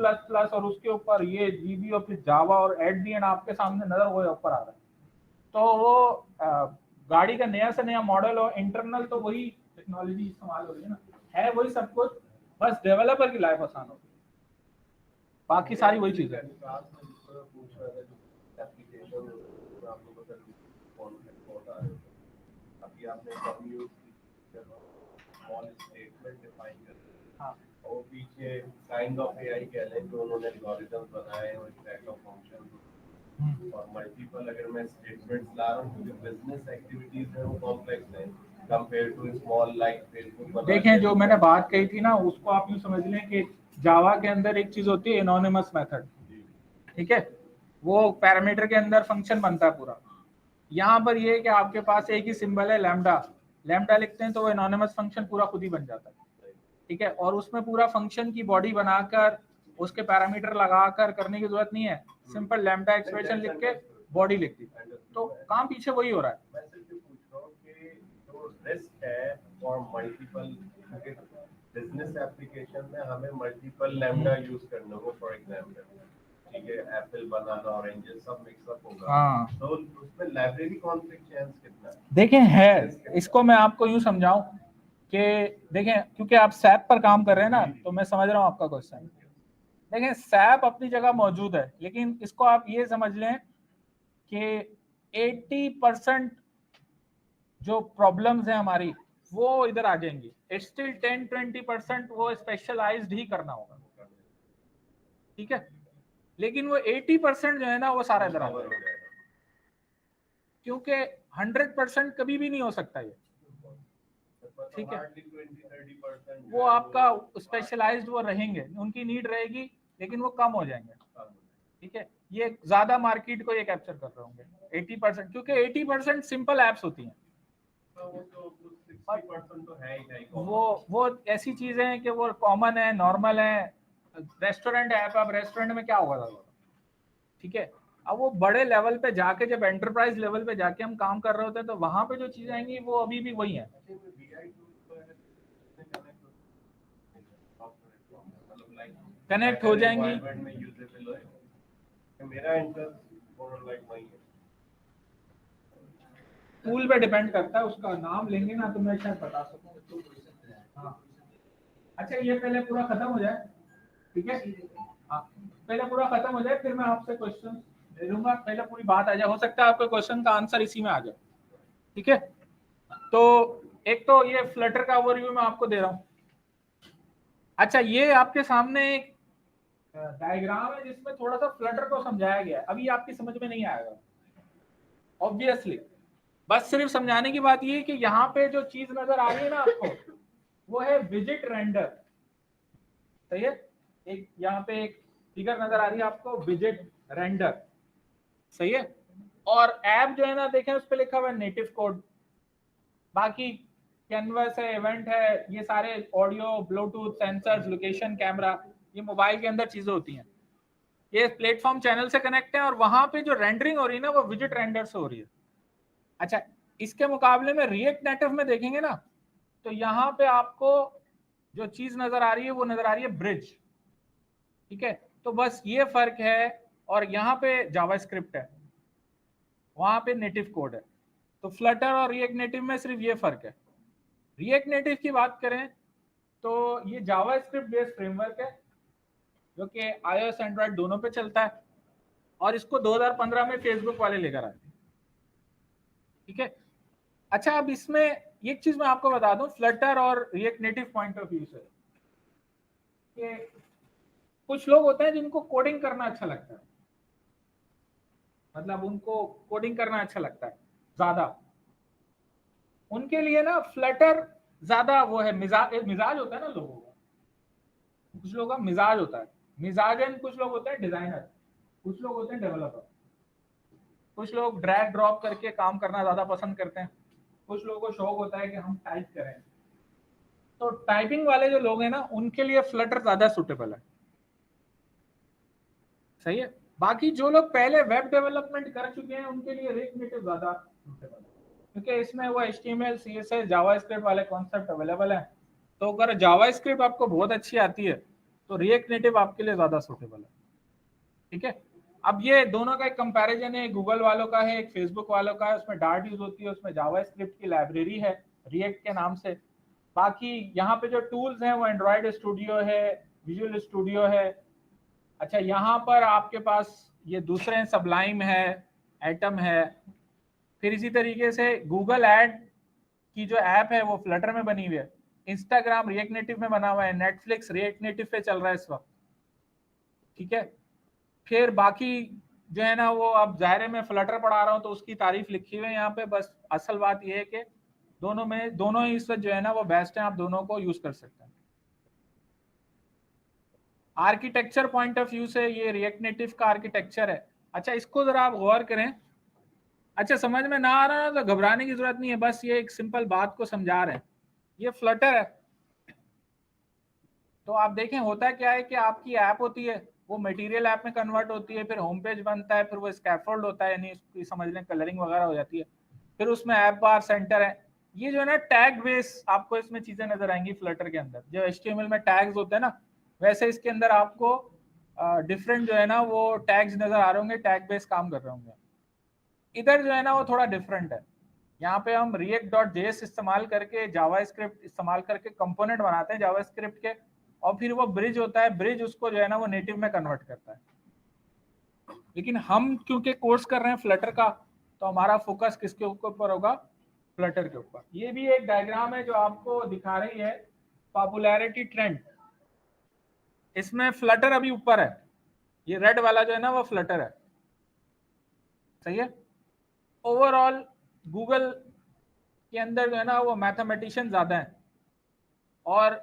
और उसके ऊपर ये जीबी और फिर जावा और एट दी एंड आपके सामने नजर वो ऊपर आ रहा है। तो वो गाड़ी का नया से नया मॉडल हो, इंटरनल तो वही टेक्नोलॉजी इस्तेमाल हो रही है ना, है वही सब कुछ, बस डेवलपर की लाइफ आसान हो गई, बाकी सारी वही चीज है। अभी आपने कम यूज स्मॉल स्टेटमेंट डिफाइन कर, हाँ और पीछे काइंड ऑफ एआई कह लें जो उन्होंने एल्गोरिथम्स बनाए और स्टैक ऑफ फंक्शन और मल्टीपल, अगर मैं स्टेटमेंट्स ला रहा हूं क्योंकि बिजनेस एक्टिविटीज है वो कॉम्प्लेक्स है compare to small like Facebook. देखें जो मैंने बात कही थी ना उसको आप यूँ समझ लें कि जावा के अंदर एक चीज होती है एनोनिमस मेथड, ठीक है, वो पैरामीटर के अंदर फंक्शन बनता है पूरा। यहाँ पर ये है कि आपके पास एक ही सिंबल है लैम्डा, लैम्डा लिखते हैं तो वो एनोनिमस फंक्शन पूरा खुद ही बन जाता है, ठीक है, और उसमें पूरा फंक्शन की बॉडी बनाकर उसके पैरामीटर लगाकर करने की जरूरत नहीं है, सिंपल लैम्डा एक्सप्रेशन लिख के बॉडी लिखती है, तो काम पीछे वही हो रहा है। मैं सिर्फ ये पूछ रहा हूँ कि जो रिस्क है फॉर मल्टीपल बिजनेस एप्लीकेशन में हमें मल्टीपल लैम्डा यूज करने होंगे, फॉर एग्जांपल ठीक है, एप्पल बनाना ऑरेंजेस सब मिक्सअप होगा, हाँ। तो उसमें लाइब्रेरी कॉन्फ्लिक्ट चांस कितना है? देखें है, इसको मैं आपको यूं समझाऊं कि देखें, क्योंकि आप सैप पर काम कर रहे हैं ना, तो मैं समझ रहा हूं आपका क्वेश्चन। देखें सैप अपनी जगह मौजूद है, लेकिन इसको आप ये समझ लें कि 80% जो प्रॉब्लम्स हैं हमारी वो इधर आ जाएंगी, स्टिल 10-20% वो स्पेशलाइज्ड ही करना होगा, ठीक है, लेकिन वो 80% जो है ना वो सारा इधर आ कवर हो जाएगा, जाएगा। क्योंकि 100% कभी भी नहीं हो सकता ये, ठीक है। Hardly 20-30% वो आपका स्पेशलाइज्ड वो रहेंगे, उनकी नीड रहेगी, लेकिन वो कम हो जाएंगे, ठीक है। ये ज्यादा मार्केट को ये कैप्चर कर रहे होंगे 80%, क्योंकि 80% सिंपल एप्स होती हैं, वो तो 60% तो है ही है। वो ऐसी चीजें हैं कि वो कॉमन है, नॉर्मल है। रेस्टोरेंट ऐप, अब रेस्टोरेंट में क्या होगा, ठीक है। अब वो बड़े लेवल पे जाके, जब एंटरप्राइज लेवल पे जाके हम काम कर रहे होते हैं, तो वहां पे जो चीजें आएंगी वो अभी भी वही है। कनेक्ट हो जाएंगी, मेरा इंटरेस्ट लाइक वही है। टूल पे डिपेंड करता है, उसका नाम लेंगे ना तो मैं शायद बता सकूं। हाँ, अच्छा ये पहले पूरा खत्म हो जाए, ठीक है। हाँ, पहले पूरा खत्म हो जाए, फिर मैं आपसे क्वेश्चन ले लूंगा, पहले पूरी बात आ जाए, हो सकता है आपके क्वेश्चन का आंसर इसी में आ जाए, ठीक है। तो एक तो ये फ्लटर का ओवरव्यू मैं आपको दे रहा हूँ। अच्छा, ये आपके सामने एक डायग्राम है जिसमें थोड़ा सा फ्लटर को समझाया गया है, अभी आपकी समझ में नहीं आएगा ऑब्वियसली, बस सिर्फ समझाने की बात ये है कि यहाँ पे जो चीज नजर आ रही है ना आपको, वो है विजिट रेंडर, सही है। एक यहाँ पे एक फिगर नजर आ रही है आपको, विजिट रेंडर, सही है। और ऐप जो है ना, देखें उस पर लिखा हुआ है नेटिव कोड, बाकी कैनवस है, इवेंट है, ये सारे audio, Bluetooth, sensors, location, camera, ये मोबाइल के अंदर चीजें होती हैं। ये प्लेटफॉर्म चैनल से कनेक्ट है, और वहां पे जो रेंडरिंग हो रही है ना, वो विजिट रेंडर से हो रही है। अच्छा, इसके मुकाबले में रिएक्ट नेटिव में देखेंगे ना, तो यहाँ पे आपको जो चीज नजर आ रही है वो नजर आ रही है ब्रिज, ठीक है। तो बस ये फर्क है, और यहाँ पे जावास्क्रिप्ट है, वहां पे नेटिव कोड है। तो फ्लटर और रिएक्ट नेटिव में सिर्फ ये फर्क है। रिएक्ट नेटिव की बात करें तो ये जावास्क्रिप्ट बेस्ड फ्रेमवर्क है, जो कि iOS एंड्रॉइड दोनों पे चलता है, और इसको 2015 में फेसबुक वाले लेकर आए, ठीक है। अच्छा, अब इसमें एक चीज मैं आपको बता दूं, फ्लटर और react native point of view से, कि कुछ लोग होते हैं जिनको कोडिंग करना अच्छा लगता है, मतलब उनको कोडिंग करना अच्छा लगता है ज्यादा, उनके लिए ना फ्लटर ज्यादा वो है, मिजाज होता है ना लोगों का, कुछ लोगों का मिजाज होता है, मिजाजन, कुछ लोग होते हैं डिजाइनर, कुछ लोग होते हैं डेवलपर, कुछ लोग ड्रैग ड्रॉप करके काम करना ज्यादा पसंद करते हैं, कुछ लोगों को शौक होता है कि हम टाइप करें। तो टाइपिंग वाले जो लोग हैं ना, उनके लिए फ्लटर ज्यादा सूटेबल है, सही है। बाकी जो लोग पहले वेब डेवलपमेंट कर चुके हैं, उनके लिए रिएक्ट नेटिव ज्यादा सूटेबल है, क्योंकि इसमें वो HTML, CSS, जावास्क्रिप्ट वाले कॉन्सेप्ट अवेलेबल हैं। तो अगर जावास्क्रिप्ट आपको बहुत अच्छी आती है तो रिएक्ट नेटिव आपके लिए ज्यादा सूटेबल है, ठीक है। अब ये दोनों का एक कंपैरिजन है, गूगल वालों का है, एक फेसबुक वालों का है, उसमें डार्ट यूज होती है, उसमें जावास्क्रिप्ट की लाइब्रेरी है रिएक्ट के नाम से। बाकी यहाँ पे जो टूल्स हैं वो एंड्रॉयड स्टूडियो है, विजुअल स्टूडियो है। अच्छा, यहाँ पर आपके पास ये दूसरे हैं, सबलाइम है, एटम है, फिर इसी तरीके से गूगल एड की जो ऐप है वो फ्लटर में बनी हुई है, इंस्टाग्राम रिएक्ट नेटिव में बना हुआ है, नेटफ्लिक्स रिएक्ट नेटिव पे चल रहा है इस वक्त, ठीक है। फिर बाकी जो है ना, वो अब जाहिर है मैं फ्लटर पढ़ा रहा हूँ तो उसकी तारीफ लिखी हुई है यहाँ पे, बस असल बात ये है कि दोनों ही इस वक्त जो है ना वो बेस्ट है, आप दोनों को यूज कर सकते हैं। आर्किटेक्चर पॉइंट ऑफ व्यू से ये रिएक्ट नेटिव का आर्किटेक्चर है। अच्छा, इसको जरा आप गौर करें। अच्छा, समझ में ना आ रहा ना तो घबराने की जरूरत नहीं है, बस ये एक सिंपल बात को समझा रहे हैं। ये फ्लटर है, तो आप देखें होता क्या है कि आपकी ऐप होती है, वो मटेरियल ऐप में कन्वर्ट होती है, फिर होम पेज बनता है, फिर वो स्कैफोल्ड होता है, यानी उसकी समझ लें कलरिंग वगैरह हो जाती है, फिर उसमें ऐप बार सेंटर है। ये जो है ना टैग बेस आपको इसमें चीजें नजर आएंगी फ्लटर के अंदर। जो HTML में टैग्स होते हैं ना, वैसे इसके अंदर आपको डिफरेंट जो है ना वो टैग्स नजर आ रहे होंगे, टैग बेस काम कर रहे होंगे। इधर जो है ना वो थोड़ा डिफरेंट है। यहाँ पे हम react.js इस्तेमाल करके, जावास्क्रिप्ट इस्तेमाल करके कंपोनेंट बनाते हैं जावास्क्रिप्ट के, और फिर वो ब्रिज होता है, ब्रिज उसको जो है ना वो नेटिव में कन्वर्ट करता है। लेकिन हम क्योंकि कोर्स कर रहे हैं फ्लटर का, तो हमारा फोकस किसके ऊपर होगा? फ्लटर के ऊपर। ये भी एक डायग्राम है जो आपको दिखा रही है पॉपुलैरिटी ट्रेंड। इसमें फ्लटर अभी ऊपर है, ये रेड वाला जो है ना वो फ्लटर है, सही है। ओवरऑल गूगल के अंदर जो है ना वो मैथमेटिशियन ज्यादा है, और